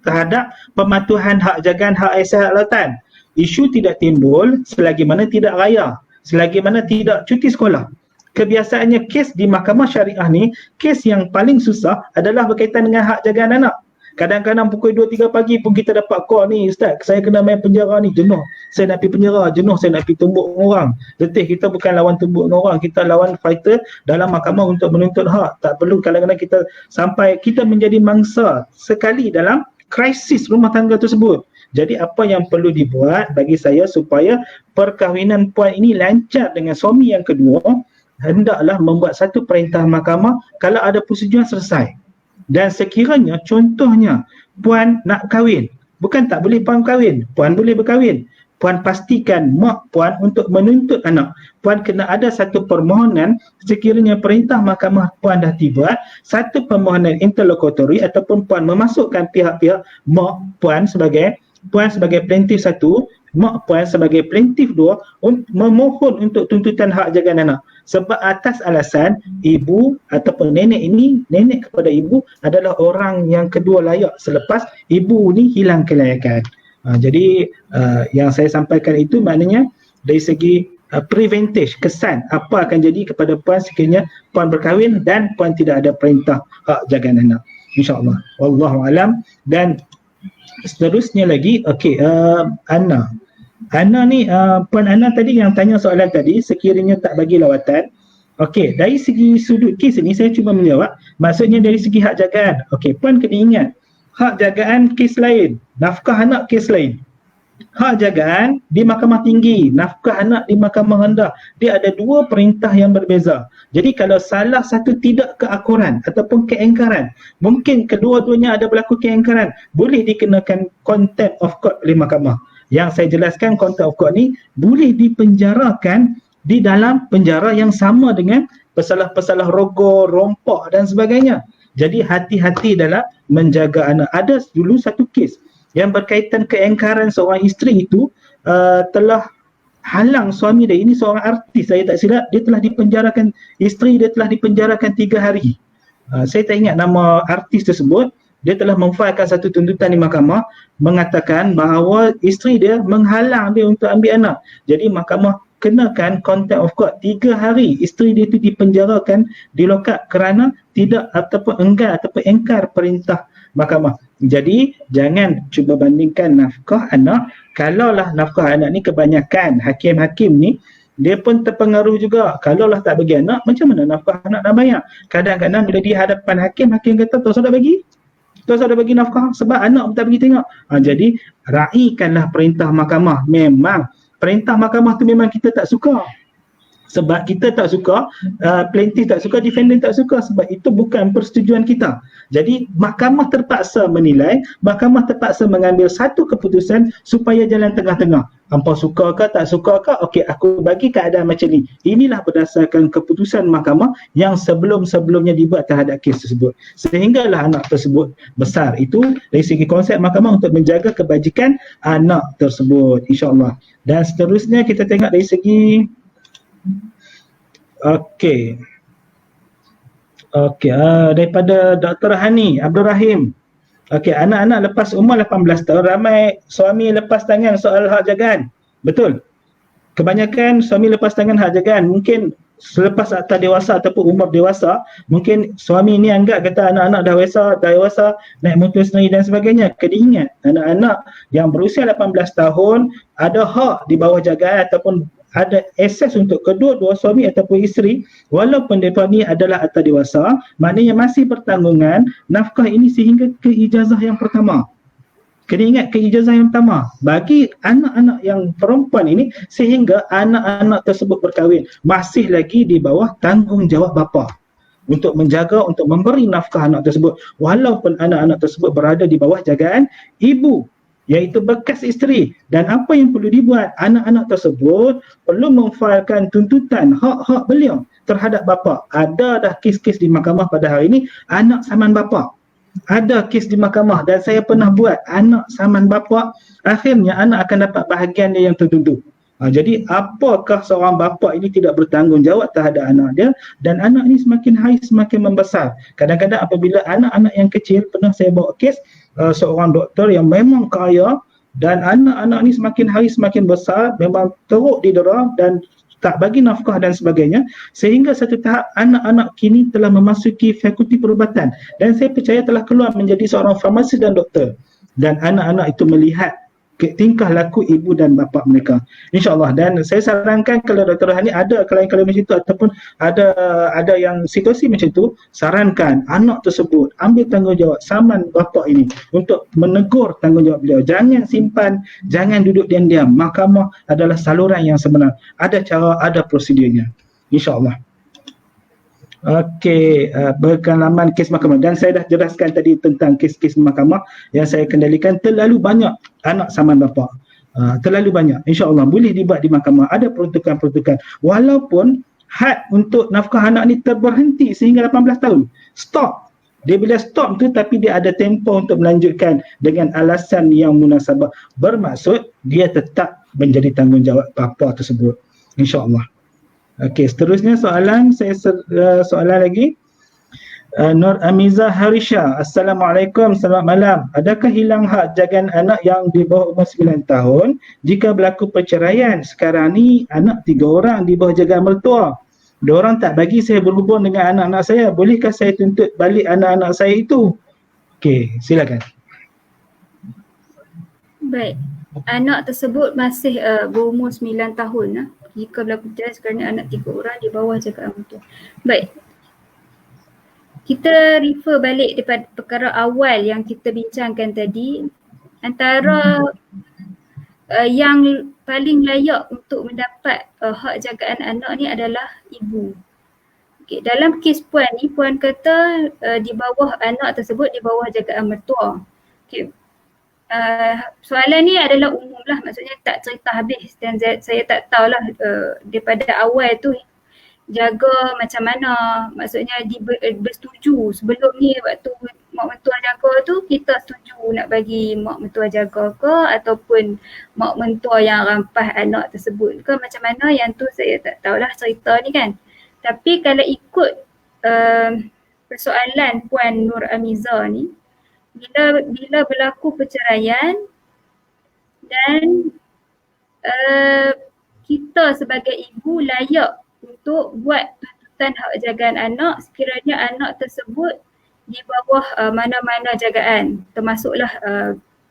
terhadap pematuhan hak jagaan hak asasi hak lautan. Isu tidak timbul selagi mana tidak raya, selagi mana tidak cuti sekolah. Kebiasaannya kes di mahkamah syariah ni, kes yang paling susah adalah berkaitan dengan hak jagaan anak. Kadang-kadang pukul 2-3 pagi pun kita dapat call ni, Ustaz, saya kena main penjara ni, jenuh. Saya nak pergi penjara, jenuh, saya nak pergi tumbuk orang. Letih, kita bukan lawan tumbuk orang, kita lawan fighter dalam mahkamah untuk menuntut hak. Tak perlu kadang-kadang kita sampai kita menjadi mangsa sekali dalam krisis rumah tangga tersebut. Jadi apa yang perlu dibuat bagi saya supaya perkahwinan puan ini lancar dengan suami yang kedua, hendaklah membuat satu perintah mahkamah kalau ada persetujuan selesai. Dan sekiranya contohnya puan nak kahwin, bukan tak boleh puan kahwin, puan boleh berkahwin. Puan pastikan mak puan untuk menuntut anak. Puan kena ada satu permohonan sekiranya perintah mahkamah puan dah dibuat, satu permohonan interlokutori ataupun puan memasukkan pihak-pihak mak puan sebagai plaintiff satu, mak puan sebagai plaintiff dua memohon untuk tuntutan hak jagaan anak. Sebab atas alasan ibu ataupun nenek kepada ibu adalah orang yang kedua layak selepas ibu ni hilang kelayakan. Jadi yang saya sampaikan itu maknanya dari segi preventive, kesan apa akan jadi kepada puan sekiranya puan berkahwin dan puan tidak ada perintah hak jagaan anak. InsyaAllah. Wallahu alam. Dan seterusnya lagi, Ana ni, Puan Ana tadi yang tanya soalan tadi, sekiranya tak bagi lawatan. Okey, dari segi sudut kes ini saya cuba menjawab. Maksudnya dari segi hak jagaan. Okey, Puan kena ingat, hak jagaan kes lain, nafkah anak kes lain. Hak jagaan di mahkamah tinggi, nafkah anak di mahkamah rendah. Dia ada dua perintah yang berbeza. Jadi kalau salah satu tidak keakuran ataupun keingkaran, mungkin kedua-duanya ada berlaku keingkaran, boleh dikenakan contempt of court oleh mahkamah. Yang saya jelaskan, contempt of court ni boleh dipenjarakan di dalam penjara yang sama dengan pesalah-pesalah rogol, rompak dan sebagainya. Jadi hati-hati dalam menjaga anak. Ada dulu satu kes yang berkaitan keingkaran seorang isteri itu telah halang suami dia. Ini seorang artis, saya tak silap, dia telah dipenjarakan, isteri dia telah dipenjarakan 3 hari. Saya tak ingat nama artis tersebut. Dia telah memfailkan satu tuntutan di mahkamah mengatakan bahawa isteri dia menghalang dia untuk ambil anak. Jadi mahkamah kenakan contempt of court. 3 hari isteri dia itu dipenjarakan di lokap kerana tidak ataupun enggan ataupun engkar perintah mahkamah. Jadi jangan cuba bandingkan nafkah anak. Kalaulah nafkah anak ni kebanyakan hakim-hakim ni dia pun terpengaruh juga. Kalaulah tak bagi anak, macam mana nafkah anak nak bayar? Kadang-kadang bila di hadapan hakim, hakim kata tak usah bagi. Tak usah bagi nafkah sebab anak pun tak bagi tengok. Jadi raikanlah perintah mahkamah. Memang perintah mahkamah tu memang kita tak suka. Sebab kita tak suka, plaintiff tak suka, defendant tak suka, sebab itu bukan persetujuan kita. Jadi mahkamah terpaksa menilai, mahkamah terpaksa mengambil satu keputusan supaya jalan tengah-tengah. Hampa suka ke tak suka ke, okey aku bagi keadaan macam ni. Inilah berdasarkan keputusan mahkamah yang sebelum-sebelumnya dibuat terhadap kes tersebut. Sehinggalah anak tersebut besar. Itu dari segi konsep mahkamah untuk menjaga kebajikan anak tersebut, insya-Allah. Dan seterusnya kita tengok dari segi Okey, daripada Dr. Hani Abdul Rahim. Okey, anak-anak lepas umur 18 tahun ramai suami lepas tangan soal hak jagaan. Betul? Kebanyakan suami lepas tangan hak jagaan. Mungkin selepas akta dewasa ataupun umur dewasa, mungkin suami ni anggap kata anak-anak dah dewasa, naik motor sendiri dan sebagainya. Kena ingat, anak-anak yang berusia 18 tahun ada hak di bawah jagaan ataupun ada akses untuk kedua-dua suami ataupun isteri, walaupun mereka ni adalah akta dewasa, maknanya masih bertanggungan nafkah ini sehingga ke ijazah yang pertama. Kena ingat ke ijazah yang pertama bagi anak-anak yang perempuan ini sehingga anak-anak tersebut berkahwin masih lagi di bawah tanggungjawab bapa untuk menjaga, untuk memberi nafkah anak tersebut walaupun anak-anak tersebut berada di bawah jagaan ibu, iaitu bekas isteri. Dan apa yang perlu dibuat, anak-anak tersebut perlu memfailkan tuntutan hak-hak beliau terhadap bapa. Ada dah kes-kes di mahkamah pada hari ini anak saman bapa. Ada kes di mahkamah dan saya pernah buat anak saman bapa, akhirnya anak akan dapat bahagian dia yang tertentu. Jadi apakah seorang bapa ini tidak bertanggungjawab terhadap anak dia, dan anak ini semakin hari semakin membesar. Kadang-kadang apabila anak-anak yang kecil, pernah saya bawa kes seorang doktor yang memang kaya dan anak-anak ini semakin hari semakin besar, memang teruk didera dan tak bagi nafkah dan sebagainya, sehingga satu tahap anak-anak kini telah memasuki fakulti perubatan dan saya percaya telah keluar menjadi seorang farmasi dan doktor, dan anak-anak itu melihat tingkah laku ibu dan bapa mereka, insyaAllah. Dan saya sarankan kalau Dr. Hani ada klien-klien macam itu ataupun ada yang situasi macam itu, sarankan anak tersebut ambil tanggungjawab saman bapa ini untuk menegur tanggungjawab beliau. Jangan simpan, jangan duduk diam-diam. Mahkamah adalah saluran yang sebenar, ada cara, ada prosedurnya, insyaAllah. Okey, berkalaman kes mahkamah, dan saya dah jelaskan tadi tentang kes-kes mahkamah yang saya kendalikan. Terlalu banyak anak saman bapa, terlalu banyak. InsyaAllah boleh dibuat di mahkamah, ada peruntukan-peruntukan walaupun had untuk nafkah anak ni terberhenti sehingga 18 tahun, stop. Dia bila stop tu tapi dia ada tempoh untuk melanjutkan dengan alasan yang munasabah, bermaksud dia tetap menjadi tanggungjawab bapa tersebut, insyaAllah. Okey, seterusnya soalan lagi. Nur Amiza Harisha, Assalamualaikum, selamat malam. Adakah hilang hak jagaan anak yang di bawah umur 9 tahun jika berlaku perceraian? Sekarang ni anak 3 orang di bawah jagaan mertua. 2 orang tak bagi saya berhubung dengan anak-anak saya. Bolehkah saya tuntut balik anak-anak saya itu? Okey, silakan. Baik, anak tersebut masih berumur 9 tahun. Jika berlaku perceraian kerana anak 3 orang di bawah jagaan mertua. Baik, kita refer balik daripada perkara awal yang kita bincangkan tadi. Antara yang paling layak untuk mendapat hak jagaan anak ni adalah ibu. Okay, dalam kes puan ni, puan kata di bawah anak tersebut di bawah jagaan mertua. Okay. Soalan ni adalah umum lah, maksudnya tak cerita habis dan saya tak tahulah daripada awal tu jaga macam mana, maksudnya bersetuju sebelum ni waktu mak mentua jaga tu kita setuju nak bagi mak mentua jaga ke ataupun mak mentua yang rampas anak tersebut ke macam mana, yang tu saya tak tahulah cerita ni kan. Tapi kalau ikut persoalan Puan Nur Amiza ni, bila berlaku perceraian dan kita sebagai ibu layak untuk buat tuntutan hak jagaan anak sekiranya anak tersebut di bawah mana-mana jagaan, termasuklah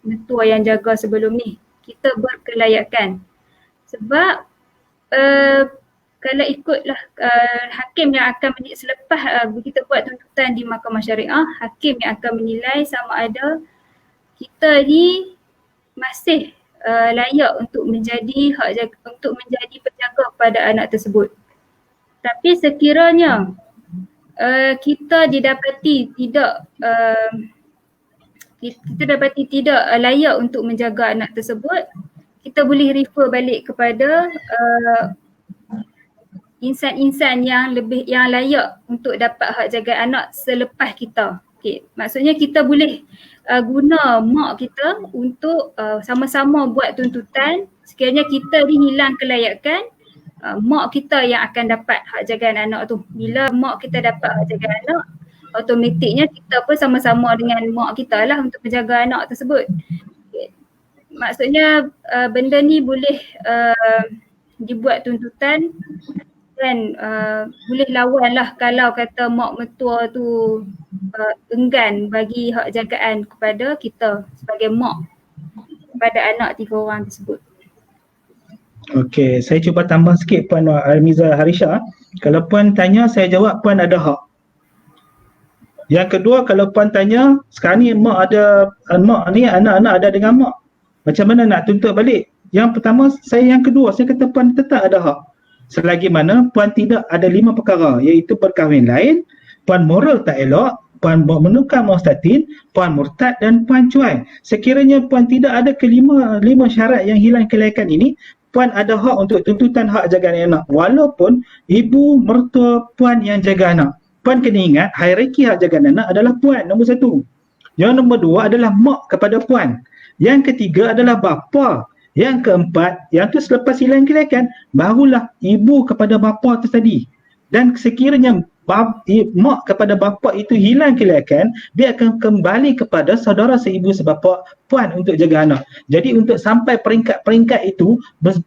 mentua yang jaga sebelum ni. Kita berkelayakan sebab kalau ikutlah hakim yang akan selepas kita buat tuntutan di mahkamah syariah, hakim yang akan menilai sama ada kita ni masih layak untuk menjadi untuk menjadi penjaga pada anak tersebut. Tapi sekiranya kita didapati tidak layak untuk menjaga anak tersebut, kita boleh refer balik kepada insan-insan yang layak untuk dapat hak jaga anak selepas kita. Okay. Maksudnya kita boleh guna mak kita untuk sama-sama buat tuntutan. Sekiranya kita ni hilang kelayakan, mak kita yang akan dapat hak jagaan anak tu. Bila mak kita dapat hak jagaan anak, automatiknya kita pun sama-sama dengan mak kita lah untuk menjaga anak tersebut. Maksudnya benda ni boleh dibuat tuntutan dan boleh lawan lah kalau kata mak mentua tu enggan bagi hak jagaan kepada kita sebagai mak kepada anak 3 orang tersebut. Okey, saya cuba tambah sikit Puan Armiza Harisha. Kalau Puan tanya, saya jawab Puan ada hak. Yang kedua, kalau Puan tanya, sekarang ni mak ni anak-anak ada dengan mak, macam mana nak tuntut balik? Yang pertama, yang kedua, saya kata Puan tetap ada hak. Selagi mana Puan tidak ada 5 perkara, iaitu perkahwin lain, Puan moral tak elok, Puan menukar mustatin, Puan murtad dan Puan cuai. Sekiranya Puan tidak ada kelima syarat yang hilang kelayakan ini, Puan ada hak untuk tuntutan hak jaga anak walaupun ibu mertua Puan yang jaga anak. Puan kena ingat hierarki hak jaga anak adalah Puan nombor 1. Yang nombor 2 adalah mak kepada Puan. Yang ketiga adalah bapa. Yang keempat, yang tu selepas hilang kelayakan, barulah ibu kepada bapa tu tadi. Dan sekiranya mak kepada bapa itu hilang kelayakan, dia akan kembali kepada saudara seibu sebapa Puan untuk jaga anak. Jadi untuk sampai peringkat-peringkat itu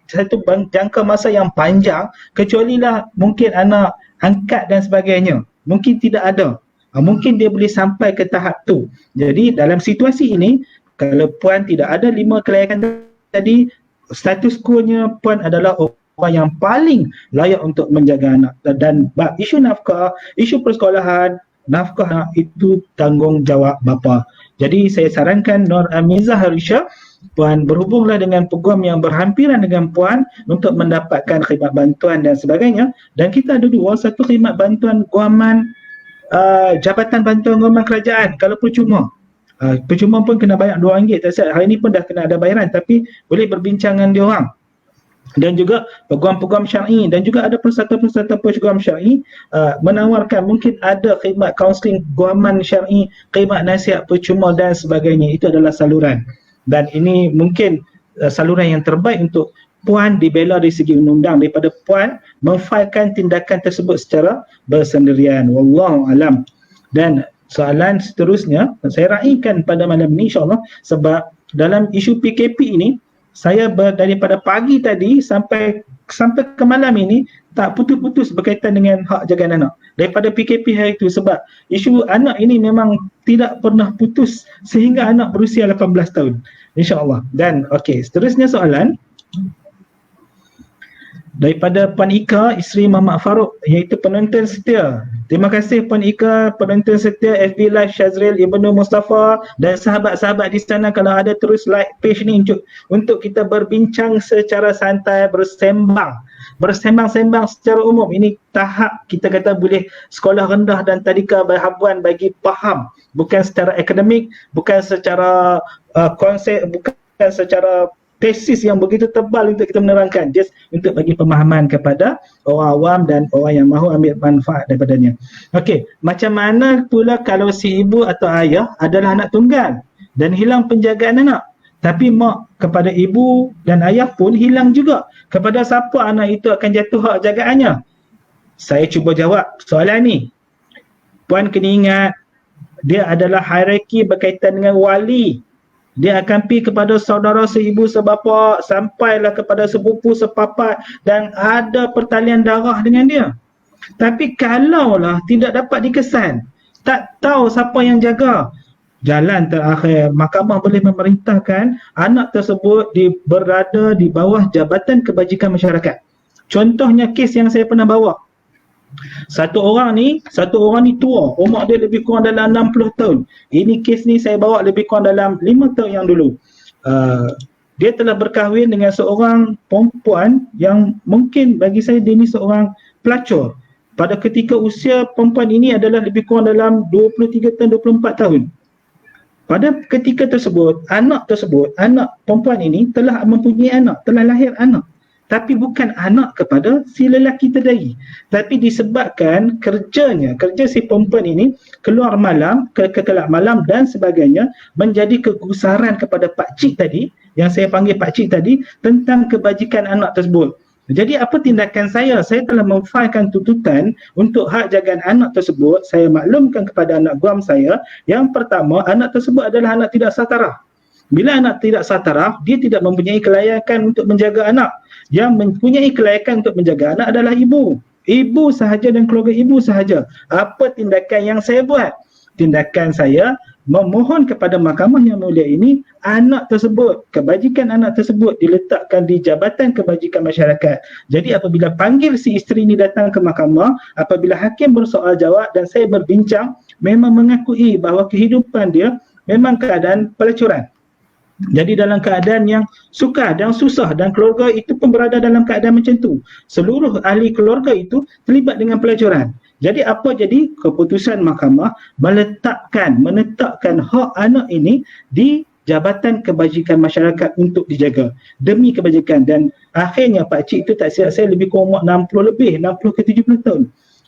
satu jangka masa yang panjang, kecualilah mungkin anak angkat dan sebagainya, mungkin tidak ada. Mungkin dia boleh sampai ke tahap tu. Jadi dalam situasi ini, kalau Puan tidak ada 5 kelayakan tadi, status quo-nya Puan adalah orang yang paling layak untuk menjaga anak. Dan isu nafkah, isu persekolahan, nafkah anak itu tanggungjawab bapa. Jadi saya sarankan Nur Armiza Harisha, Puan berhubunglah dengan peguam yang berhampiran dengan Puan untuk mendapatkan khidmat bantuan dan sebagainya. Dan kita ada 2, satu khidmat bantuan guaman, Jabatan Bantuan Guaman Kerajaan kalau percuma. Percuma pun kena bayar RM2, tak silap. Hari ni pun dah kena ada bayaran, tapi boleh berbincang dengan dia orang. Dan juga peguam-peguam syar'i dan juga ada persatuan-persatuan peguam syar'i menawarkan mungkin ada khidmat kaunseling guaman syar'i, khidmat nasihat percuma dan sebagainya. Itu adalah saluran. Dan ini mungkin saluran yang terbaik untuk Puan dibela dari segi undang-undang daripada Puan memfailkan tindakan tersebut secara bersendirian. Wallahu alam. Dan soalan seterusnya saya raikan pada malam ini insya-Allah, sebab dalam isu PKP ini saya daripada pagi tadi sampai ke malam ini tak putus-putus berkaitan dengan hak jaga anak daripada PKP hari itu, sebab isu anak ini memang tidak pernah putus sehingga anak berusia 18 tahun insya-Allah. Dan okey, seterusnya soalan daripada Puan Ika, isteri Muhammad Farouk, iaitu penonton setia. Terima kasih Puan Ika, penonton setia FB Live Syazril Ibnu Mustafa dan sahabat-sahabat di sana. Kalau ada terus like page ni untuk kita berbincang secara santai, bersembang-sembang secara umum. Ini tahap kita kata boleh sekolah rendah dan tadika berhabuan bagi faham, bukan secara akademik, bukan secara konsep, bukan secara tesis yang begitu tebal untuk kita menerangkan, just untuk bagi pemahaman kepada orang awam dan orang yang mahu ambil manfaat daripadanya. Okey, macam mana pula kalau si ibu atau ayah adalah anak tunggal dan hilang penjagaan anak, tapi mak kepada ibu dan ayah pun hilang juga, kepada siapa anak itu akan jatuh hak jagaannya? Saya cuba jawab soalan ni. Puan kena ingat, dia adalah hierarki berkaitan dengan wali. Dia akan pergi kepada saudara seibu sebapa, sampailah kepada sepupu sepapat dan ada pertalian darah dengan dia. Tapi kalaulah tidak dapat dikesan, tak tahu siapa yang jaga, jalan terakhir, mahkamah boleh memerintahkan anak tersebut berada di bawah Jabatan Kebajikan Masyarakat. Contohnya kes yang saya pernah bawa. Satu orang ni tua, umur dia lebih kurang dalam 60 tahun. Ini kes ni saya bawa lebih kurang dalam 5 tahun yang dulu. Dia telah berkahwin dengan seorang perempuan yang mungkin bagi saya dia ni seorang pelacur. Pada ketika usia perempuan ini adalah lebih kurang dalam 23 tahun, 24 tahun. Pada ketika tersebut, anak perempuan ini telah mempunyai anak, telah lahir anak. Tapi bukan anak kepada si lelaki tadi. Tapi disebabkan kerja si perempuan ini keluar malam, kelab malam dan sebagainya, menjadi kegusaran kepada pakcik tadi, yang saya panggil pakcik tadi, tentang kebajikan anak tersebut. Jadi apa tindakan saya? Saya telah memfailkan tuntutan untuk hak jagaan anak tersebut. Saya maklumkan kepada anak guam saya, yang pertama, anak tersebut adalah anak tidak sataraf. Bila anak tidak sataraf, dia tidak mempunyai kelayakan untuk menjaga anak. Yang mempunyai kelayakan untuk menjaga anak adalah ibu. Ibu sahaja dan keluarga ibu sahaja. Apa tindakan yang saya buat? Tindakan saya memohon kepada mahkamah yang mulia ini, anak tersebut, kebajikan anak tersebut diletakkan di Jabatan Kebajikan Masyarakat. Jadi apabila panggil si isteri ini datang ke mahkamah, apabila hakim bersoal jawab dan saya berbincang, memang mengakui bahawa kehidupan dia memang keadaan pelacuran. Jadi dalam keadaan yang sukar dan susah, dan keluarga itu pun berada dalam keadaan macam tu. Seluruh ahli keluarga itu terlibat dengan pelacuran. Jadi apa jadi keputusan mahkamah menetapkan hak anak ini di Jabatan Kebajikan Masyarakat untuk dijaga demi kebajikan. Dan akhirnya pakcik itu, tak silap saya, lebih kurang umur 60 ke 70 tahun.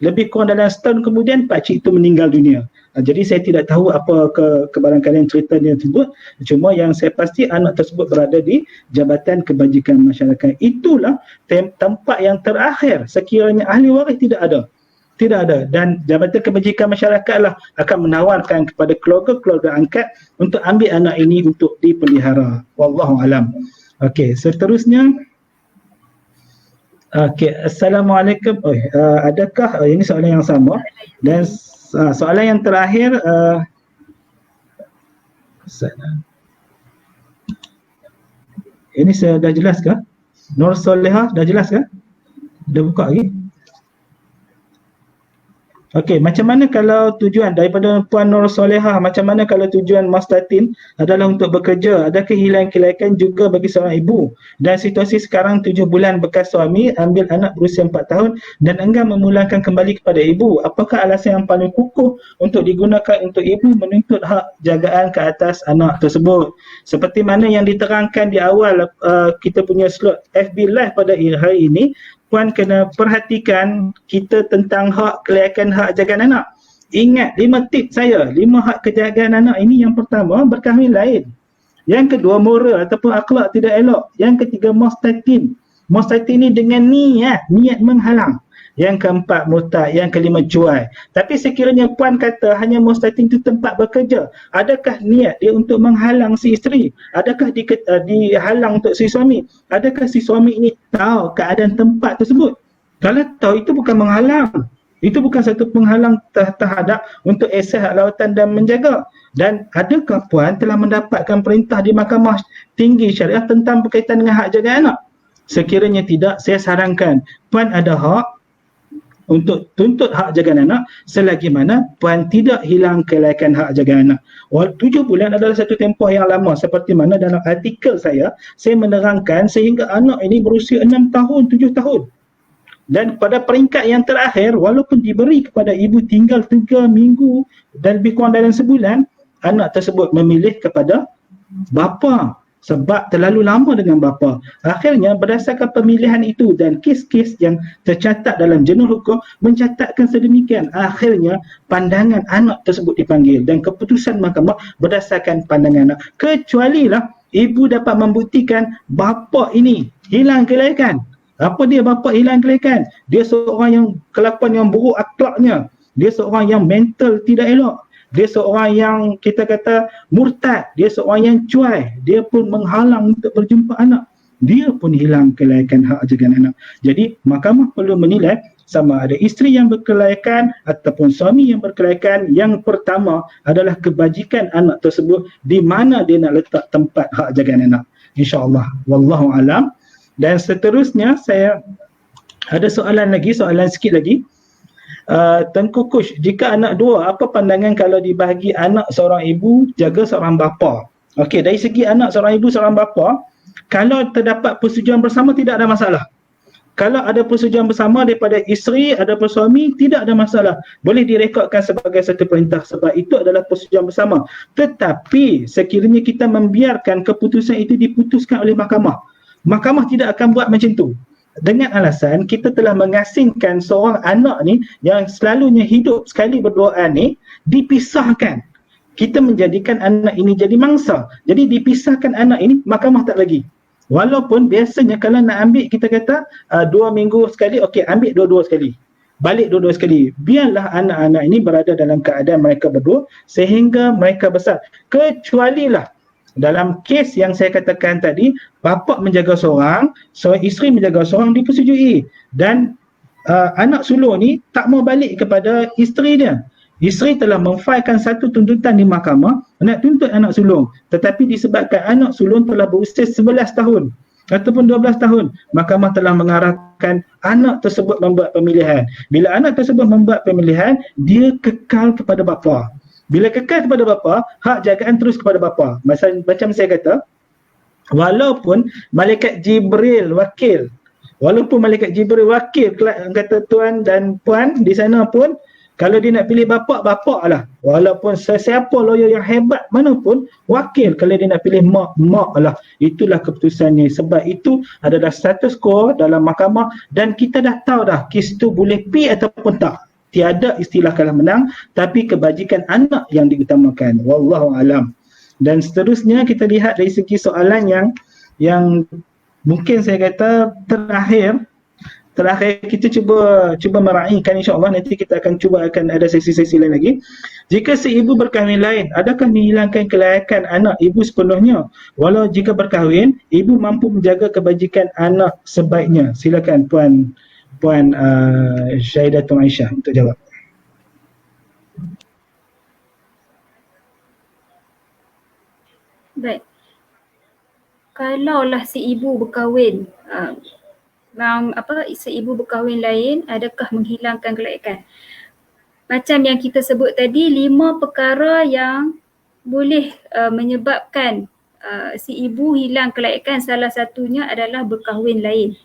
Lebih kurang dalam setahun kemudian pakcik itu meninggal dunia. Jadi saya tidak tahu apa kebarangkalian ceritanya tersebut. Cuma yang saya pasti anak tersebut berada di Jabatan Kebajikan Masyarakat. Itulah tempat yang terakhir sekiranya ahli waris tidak ada. Dan Jabatan Kebajikan Masyarakat lah akan menawarkan kepada keluarga-keluarga angkat untuk ambil anak ini untuk dipelihara. Wallahu alam. Okey, seterusnya. Okey, Assalamualaikum. Adakah ini soalan yang sama? Dan soalan yang terakhir, ini dah jelas kah? Nur Solehah dah jelas kah? Dah buka lagi? Okey, macam mana kalau tujuan daripada Puan Nur Solehah, macam mana kalau tujuan Mastatin adalah untuk bekerja? Ada kehilangan kelayakan juga bagi seorang ibu? Dan situasi sekarang 7 bulan bekas suami ambil anak berusia 4 tahun dan enggan memulangkan kembali kepada ibu. Apakah alasan yang paling kukuh untuk digunakan untuk ibu menuntut hak jagaan ke atas anak tersebut? Seperti mana yang diterangkan di awal kita punya slot FB Live pada hari ini, Puan kena perhatikan kita tentang hak kelayakan hak jagaan anak. Ingat 5 tips saya, 5 hak kejagaan anak ini. Yang pertama, berkahwin lain. Yang kedua, moral ataupun akhlak tidak elok. Yang ketiga, Mastatin. Mastatin ini dengan niat menghalang. Yang keempat, murtad. Yang kelima, cuai. Tapi sekiranya Puan kata hanya Mastatin itu tempat bekerja, adakah niat dia untuk menghalang si isteri? Adakah dihalang untuk si suami? Adakah si suami ini tahu keadaan tempat tersebut? Kalau tahu, itu bukan menghalang. Itu bukan satu penghalang terhadap untuk akses hak lawatan dan menjaga. Dan adakah Puan telah mendapatkan perintah di Mahkamah Tinggi Syariah tentang berkaitan dengan hak jaga anak? Sekiranya tidak, saya sarankan Puan ada hak untuk tuntut hak jagaan anak selagi mana Puan tidak hilang kelayakan hak jagaan anak. 7 bulan adalah satu tempoh yang lama, seperti mana dalam artikel saya menerangkan sehingga anak ini berusia 6 tahun, 7 tahun. Dan pada peringkat yang terakhir, walaupun diberi kepada ibu tinggal 3 minggu dan lebih kurang dalam sebulan, anak tersebut memilih kepada bapa sebab terlalu lama dengan bapa. Akhirnya berdasarkan pemilihan itu dan kes-kes yang tercatat dalam jurnal hukum mencatatkan sedemikian, akhirnya pandangan anak tersebut dipanggil dan keputusan mahkamah berdasarkan pandangan anak. Kecualilah ibu dapat membuktikan bapa ini hilang kelayakan. Apa dia bapa hilang kelayakan? Dia seorang yang kelakuan yang buruk akhlaknya. Dia seorang yang mental tidak elok. Dia seorang yang kita kata murtad, dia seorang yang cuai, dia pun menghalang untuk berjumpa anak, dia pun hilang kelayakan hak jagaan anak. Jadi mahkamah perlu menilai sama ada isteri yang berkelayakan ataupun suami yang berkelayakan. Yang pertama adalah kebajikan anak tersebut, di mana dia nak letak tempat hak jagaan anak, insya-Allah. Wallahu alam. Dan seterusnya saya ada soalan sikit lagi. Tengku Kush, jika anak dua, apa pandangan kalau dibahagi anak seorang ibu jaga seorang bapa? Okey, dari segi anak seorang ibu seorang bapa, kalau terdapat persetujuan bersama tidak ada masalah. Kalau ada persetujuan bersama daripada isteri ataupun suami, tidak ada masalah. Boleh direkodkan sebagai satu perintah sebab itu adalah persetujuan bersama. Tetapi sekiranya kita membiarkan keputusan itu diputuskan oleh mahkamah, mahkamah tidak akan buat macam tu. Dengan alasan kita telah mengasingkan seorang anak ni yang selalunya hidup sekali berdoa ni, dipisahkan. Kita menjadikan anak ini jadi mangsa. Jadi dipisahkan anak ini, mahkamah tak bagi. Walaupun biasanya kalau nak ambil kita kata 2 minggu sekali, okey ambil dua-dua sekali. Balik dua-dua sekali. Biarlah anak-anak ini berada dalam keadaan mereka berdua sehingga mereka besar. Kecualilah dalam kes yang saya katakan tadi, bapa menjaga seorang, isteri menjaga seorang, dipersetujui. Dan anak sulung ni tak mau balik kepada isteri dia. Isteri telah memfailkan satu tuntutan di mahkamah nak tuntut anak sulung, tetapi disebabkan anak sulung telah berusia 11 tahun ataupun 12 tahun, mahkamah telah mengarahkan anak tersebut membuat pemilihan. Bila anak tersebut membuat pemilihan, dia kekal kepada bapa. Bila kekal kepada bapa, hak jagaan terus kepada bapa. Macam saya kata, walaupun malaikat Jibril wakil, kata tuan dan puan di sana pun, kalau dia nak pilih bapa lah. Walaupun sesiapa lawyer yang hebat manapun, wakil. Kalau dia nak pilih mak lah. Itulah keputusannya. Sebab itu adalah status quo dalam mahkamah dan kita dah tahu dah kes tu boleh pi ataupun tak. Tiada istilah kalah menang, tapi kebajikan anak yang diutamakan. Wallahu alam. Dan seterusnya kita lihat dari segi soalan yang mungkin saya kata terakhir kita cuba meraihkan, insya-Allah nanti kita akan ada sesi-sesi lain lagi. Jika si ibu berkahwin lain, adakah menghilangkan kelayakan anak ibu sepenuhnya? Walau jika berkahwin, ibu mampu menjaga kebajikan anak sebaiknya. Silakan Puan Syahidatul Aisyah untuk jawab. Baik. Kalaulah si ibu berkahwin, seibu berkahwin lain, adakah menghilangkan kelayakan? Macam yang kita sebut tadi, 5 perkara yang boleh menyebabkan si ibu hilang kelayakan. Salah satunya adalah berkahwin lain.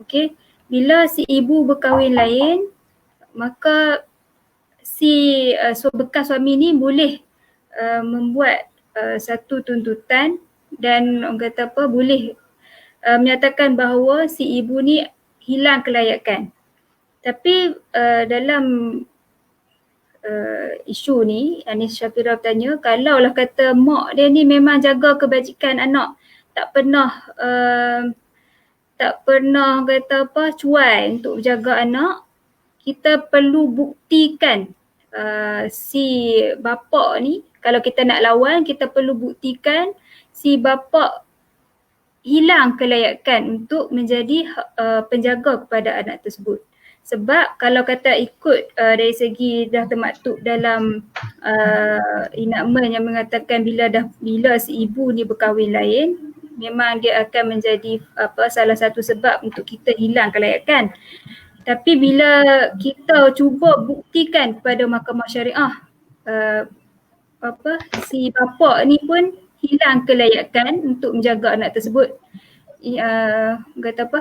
Okey, bila si ibu berkahwin lain, maka si bekas suami ni boleh membuat satu tuntutan dan orang kata apa, boleh menyatakan bahawa si ibu ni hilang kelayakan. Tapi dalam isu ni, Anis Shafira bertanya, kalaulah kata mak dia ni memang jaga kebajikan anak, tak pernah kata apa, cuai untuk jaga anak, kita perlu buktikan si bapa ni, kalau kita nak lawan, kita perlu buktikan si bapa hilang kelayakan untuk menjadi penjaga kepada anak tersebut. Sebab kalau kata ikut dari segi dah termaktub dalam enactment yang mengatakan bila si ibu ni berkahwin lain, memang dia akan menjadi salah satu sebab untuk kita hilang kelayakan. Tapi bila kita cuba buktikan kepada mahkamah syariah si bapa ni pun hilang kelayakan untuk menjaga anak tersebut, kata apa,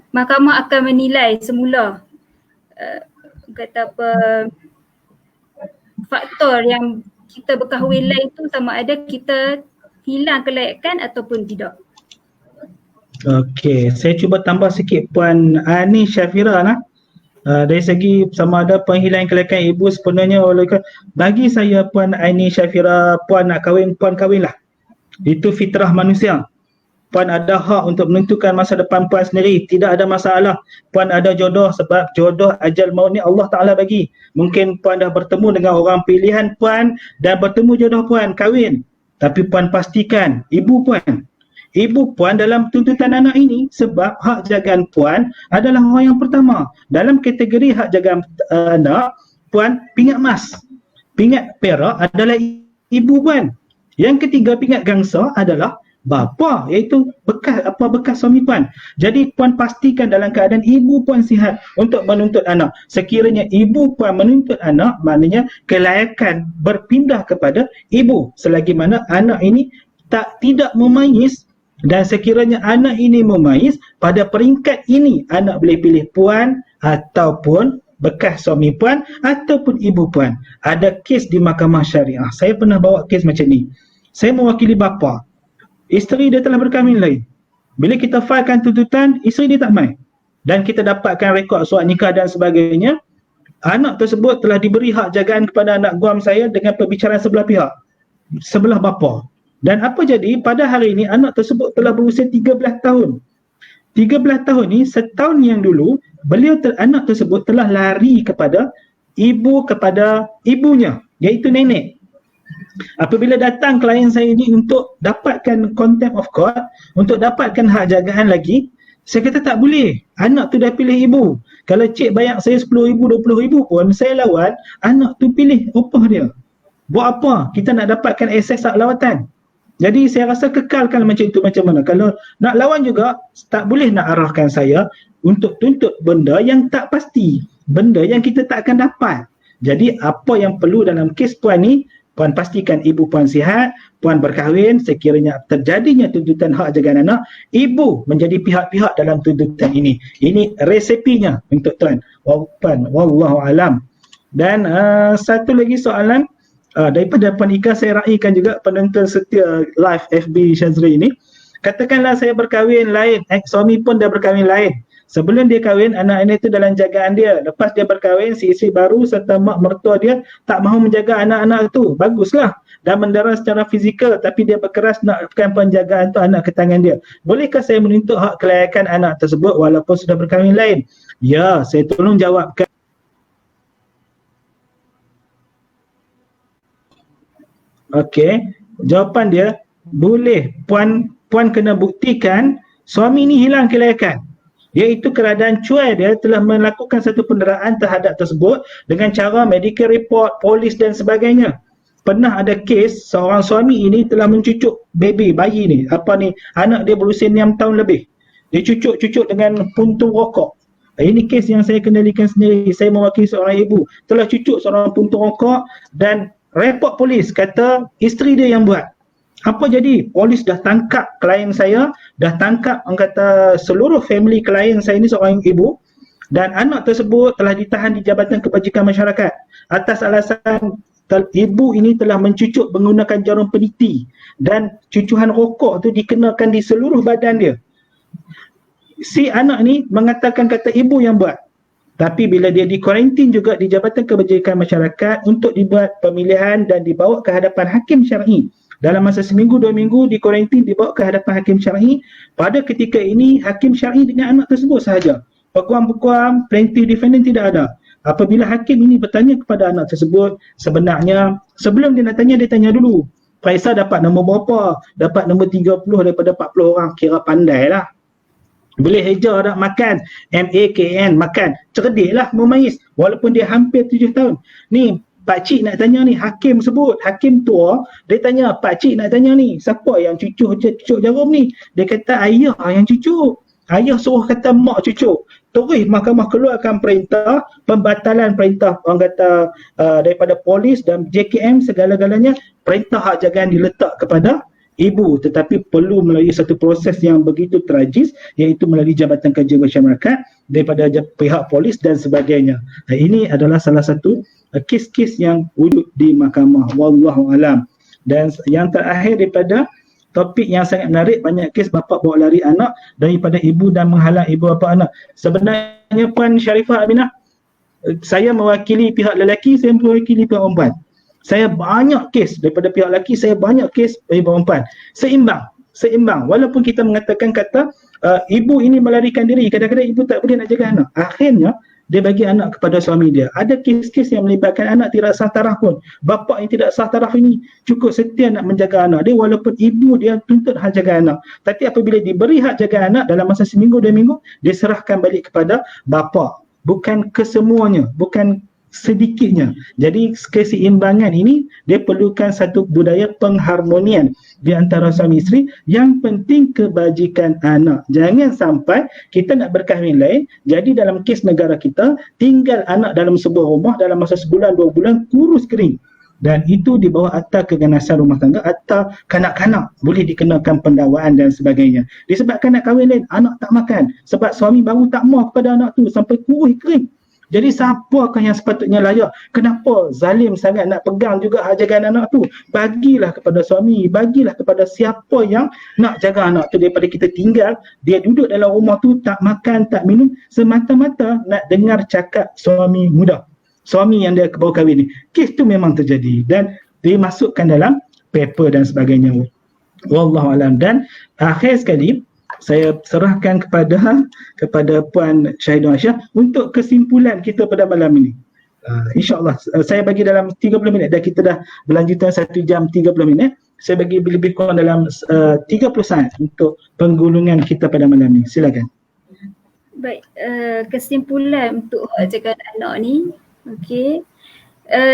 mahkamah akan menilai semula faktor yang kita berkahwin lain tu sama ada kita hilang kelayakan ataupun tidak. Okey, saya cuba tambah sikit Puan Anis Shafira lah. Dari segi sama ada penghilangan kelayakan ibu sepenuhnya bagi saya Puan Anis Shafira, puan nak kahwin, puan kahwinlah. Itu fitrah manusia. Puan ada hak untuk menentukan masa depan puan sendiri. Tidak ada masalah. Puan ada jodoh sebab jodoh ajal maut ni Allah Ta'ala bagi. Mungkin puan dah bertemu dengan orang pilihan puan dan bertemu jodoh puan, kahwin. Tapi puan pastikan ibu puan dalam tuntutan anak ini, sebab hak jagaan puan adalah orang yang pertama. Dalam kategori hak jagaan anak, puan pingat emas. Pingat perak adalah ibu puan. Yang ketiga pingat gangsa adalah bapa, iaitu bekas suami puan. Jadi puan pastikan dalam keadaan ibu puan sihat untuk menuntut anak. Sekiranya ibu puan menuntut anak, maknanya kelayakan berpindah kepada ibu selagi mana anak ini tidak memayis. Dan sekiranya anak ini memayis, pada peringkat ini anak boleh pilih puan ataupun bekas suami puan ataupun ibu puan. Ada kes di mahkamah syariah. Saya pernah bawa kes macam ni. Saya mewakili bapa. Isteri dia telah berkahwin lain. Bila kita filekan tuntutan, isteri dia tak main. Dan kita dapatkan rekod surat nikah dan sebagainya. Anak tersebut telah diberi hak jagaan kepada anak guam saya dengan perbicaraan sebelah pihak. Sebelah bapa. Dan apa jadi? Pada hari ini anak tersebut telah berusia 13 tahun. 13 tahun ni, setahun yang dulu, anak tersebut telah lari kepada ibunya, iaitu nenek. Apabila datang klien saya ini untuk dapatkan contempt of court, untuk dapatkan hak jagaan lagi, saya kata tak boleh. Anak tu dah pilih ibu. Kalau cik bayar saya RM10,000, RM20,000 pun, saya lawan, anak tu pilih upah dia. Buat apa? Kita nak dapatkan akses hak lawatan. Jadi saya rasa kekalkan macam itu macam mana. Kalau nak lawan juga, tak boleh nak arahkan saya untuk tuntut benda yang tak pasti. Benda yang kita tak akan dapat. Jadi apa yang perlu dalam kes puan ni, puan pastikan ibu puan sihat, puan berkahwin, sekiranya terjadinya tuntutan hak jagaan anak, ibu menjadi pihak-pihak dalam tuntutan ini. Ini resepinya untuk tuan. Wallahu alam. Dan satu lagi soalan, daripada Puan Ika, saya raikan juga penonton setia live FB Syazri ini. Katakanlah saya berkahwin lain, suami pun dah berkahwin lain. Sebelum dia kahwin, anak ini tu dalam jagaan dia. Lepas dia berkahwin, si isteri baru serta mak mertua dia tak mahu menjaga anak-anak tu. Baguslah. Dan mendara secara fizikal, tapi dia berkeras nakkan penjagaan tu anak ke tangan dia. Bolehkah saya menuntut hak kelayakan anak tersebut walaupun sudah berkahwin lain? Ya, saya tolong jawabkan. Okey, jawapan dia, boleh. Puan kena buktikan suami ni hilang kelayakan, iaitu keadaan cuai dia telah melakukan satu penderaan terhadap tersebut dengan cara medical report, polis dan sebagainya. Pernah ada kes seorang suami ini telah mencucuk bayi ni, anak dia berusia 6 tahun lebih. Dia cucuk dengan puntung rokok. Ini kes yang saya kendalikan sendiri. Saya mewakili seorang ibu telah cucuk seorang puntung rokok dan report polis kata isteri dia yang buat. Apa jadi? Polis dah tangkap klien saya, dah tangkap seluruh family klien saya ni seorang ibu, dan anak tersebut telah ditahan di Jabatan Kebajikan Masyarakat atas alasan ibu ini telah mencucuk menggunakan jarum peniti dan cucuhan rokok tu dikenakan di seluruh badan dia. Si anak ni mengatakan kata ibu yang buat. Tapi bila dia dikuarantin juga di Jabatan Kebajikan Masyarakat untuk dibuat pemilihan dan dibawa ke hadapan hakim syar'i. Dalam masa seminggu, 2 minggu dikuarantin, dibawa ke hadapan hakim syar'i. Pada ketika ini, hakim syar'i dengan anak tersebut sahaja. Peguam-peguam, plaintiff, defendant tidak ada. Apabila hakim ini bertanya kepada anak tersebut, sebenarnya sebelum dia nak tanya, dia tanya dulu. Faisal dapat nombor berapa? Dapat nombor 30 daripada 40 orang. Kira pandai lah. Boleh heja nak makan, MAKN, makan. Cerdik lah memayis. Walaupun dia hampir 7 tahun. Ni, pakcik nak tanya ni, hakim sebut, hakim tua, dia tanya, pakcik nak tanya ni, siapa yang cucuk jarum ni? Dia kata, ayah yang cucuk. Ayah suruh kata mak cucuk. Terus mahkamah keluarkan perintah, pembatalan perintah, orang kata daripada polis dan JKM segala-galanya, perintah hak jagaan diletak kepada ibu, tetapi perlu melalui satu proses yang begitu tragis, iaitu melalui Jabatan Kajian Masyarakat daripada pihak polis dan sebagainya. Ini adalah salah satu kes-kes yang wujud di mahkamah. Wallahu alam. Dan yang terakhir daripada topik yang sangat menarik, banyak kes bapa bawa lari anak daripada ibu dan menghalang ibu bapa anak. Sebenarnya Puan Sharifah Aminah, saya mewakili pihak lelaki, saya mewakili pihak perempuan. Saya banyak kes daripada pihak lelaki, saya banyak kes dari perempuan. Seimbang. Walaupun kita mengatakan kata ibu ini melarikan diri, kadang-kadang ibu tak boleh nak jaga anak. Akhirnya dia bagi anak kepada suami dia. Ada kes-kes yang melibatkan anak tidak sah taraf pun. Bapa yang tidak sah taraf ini cukup setia nak menjaga anak dia walaupun ibu dia tuntut hak jaga anak. Tapi apabila diberi hak jaga anak dalam masa seminggu, 2 minggu, dia serahkan balik kepada bapa. Bukan kesemuanya, bukan sedikitnya. Jadi keseimbangan ini dia perlukan satu budaya pengharmonian di antara suami isteri. Yang penting kebajikan anak. Jangan sampai kita nak berkahwin lain, jadi dalam kes negara kita tinggal anak dalam sebuah rumah dalam masa sebulan 2 bulan kurus kering, dan itu di bawah akta keganasan rumah tangga, akta kanak-kanak, boleh dikenakan pendakwaan dan sebagainya. Disebabkan nak kahwin lain, anak tak makan sebab suami baru tak mahu kepada anak tu sampai kurus kering. Jadi siapakah yang sepatutnya layak? Kenapa zalim sangat nak pegang juga hak jagaan anak tu? Bagilah kepada suami, bagilah kepada siapa yang nak jaga anak tu, daripada kita tinggal dia duduk dalam rumah tu tak makan, tak minum, semata-mata nak dengar cakap suami muda, suami yang dia baru kahwin ni. Kes tu memang terjadi dan dimasukkan dalam paper dan sebagainya. Wallahu alam. Dan akhir sekali saya serahkan kepada Puan Syahidah Aisyah untuk kesimpulan kita pada malam ini. InsyaAllah saya bagi dalam 30 minit dan kita dah berlanjutan 1 jam 30 minit. Saya bagi lebih kurang dalam 30 saat untuk penggulungan kita pada malam ini. Silakan. Baik, kesimpulan untuk hak jaga anak ni, okey.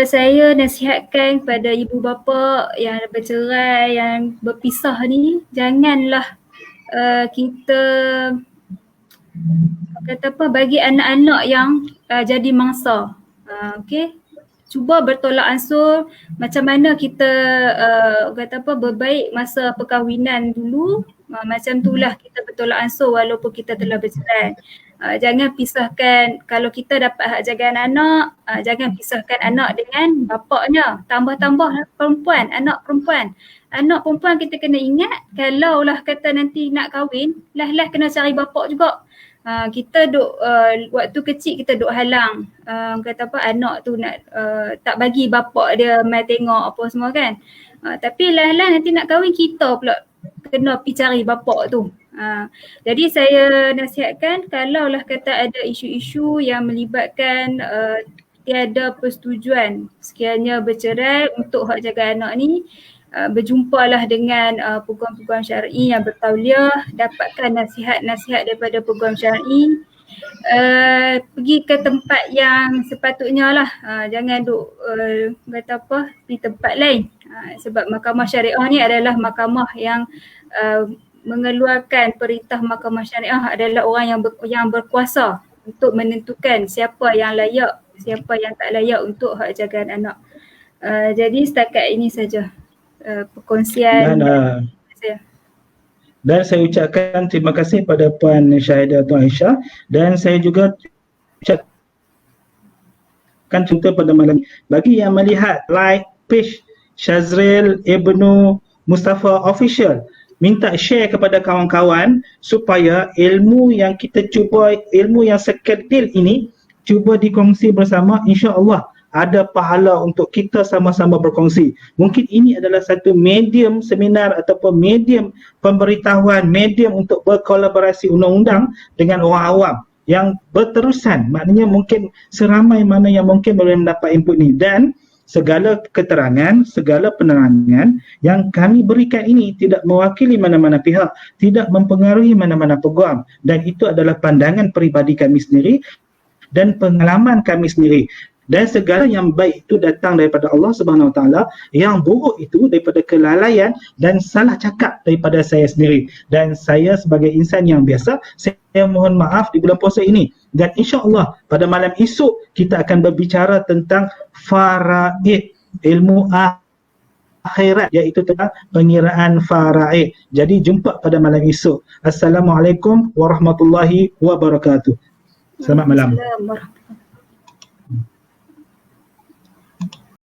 Saya nasihatkan kepada ibu bapa yang bercerai, yang berpisah ni, janganlah kita kata apa, bagi anak-anak yang jadi mangsa. Okey. Cuba bertolak ansur macam mana kita kata apa, berbaik masa perkahwinan dulu. Macam itulah kita bertolak ansur walaupun kita telah bercerai. Jangan pisahkan, kalau kita dapat hak jaga anak, jangan pisahkan anak dengan bapaknya. Tambah-tambah perempuan, anak perempuan. Anak perempuan kita kena ingat, kalau lah kata nanti nak kahwin, lah kena cari bapak juga. Kita duk waktu kecil kita duk halang kata apa, anak tu nak tak bagi bapak dia mai tengok apa semua kan. Tapi lah nanti nak kahwin, kita pula kena pergi cari bapak tu. Jadi saya nasihatkan, kalau lah kata ada isu-isu yang melibatkan tiada persetujuan sekiranya bercerai untuk hak jaga anak ni, berjumpalah dengan peguam-peguam syar'i yang bertauliah, dapatkan nasihat-nasihat daripada peguam syar'i, pergi ke tempat yang sepatutnya lah, jangan duk kata apa, di tempat lain, sebab mahkamah syariah ni adalah mahkamah yang mengeluarkan perintah mahkamah syariah adalah orang yang berkuasa untuk menentukan siapa yang layak, siapa yang tak layak untuk hak jagaan anak. Jadi setakat ini saja perkongsian saya. Dan saya ucapkan terima kasih pada Puan Syahidah Aisyah, dan saya juga ucapkan contoh pada malam bagi yang melihat like page Syazril Ibnu Mustafa Official, minta share kepada kawan-kawan supaya ilmu yang kita cuba, ilmu yang sekerdil ini cuba dikongsi bersama, insya-Allah ada pahala untuk kita sama-sama berkongsi. Mungkin ini adalah satu medium seminar ataupun medium pemberitahuan, medium untuk berkolaborasi undang-undang dengan orang awam yang berterusan. Maknanya mungkin seramai mana yang mungkin boleh mendapat input ni, dan segala keterangan, segala penerangan yang kami berikan ini tidak mewakili mana-mana pihak, tidak mempengaruhi mana-mana peguam, dan itu adalah pandangan peribadi kami sendiri dan pengalaman kami sendiri. Dan segala yang baik itu datang daripada Allah Subhanahu Wa Taala, yang buruk itu daripada kelalaian dan salah cakap daripada saya sendiri. Dan saya sebagai insan yang biasa, saya mohon maaf di bulan puasa ini. Dan insya-Allah pada malam esok kita akan berbicara tentang faraid, ilmu akhirat, iaitu tentang pengiraan faraid. Jadi jumpa pada malam esok. Assalamualaikum warahmatullahi wabarakatuh. Selamat malam.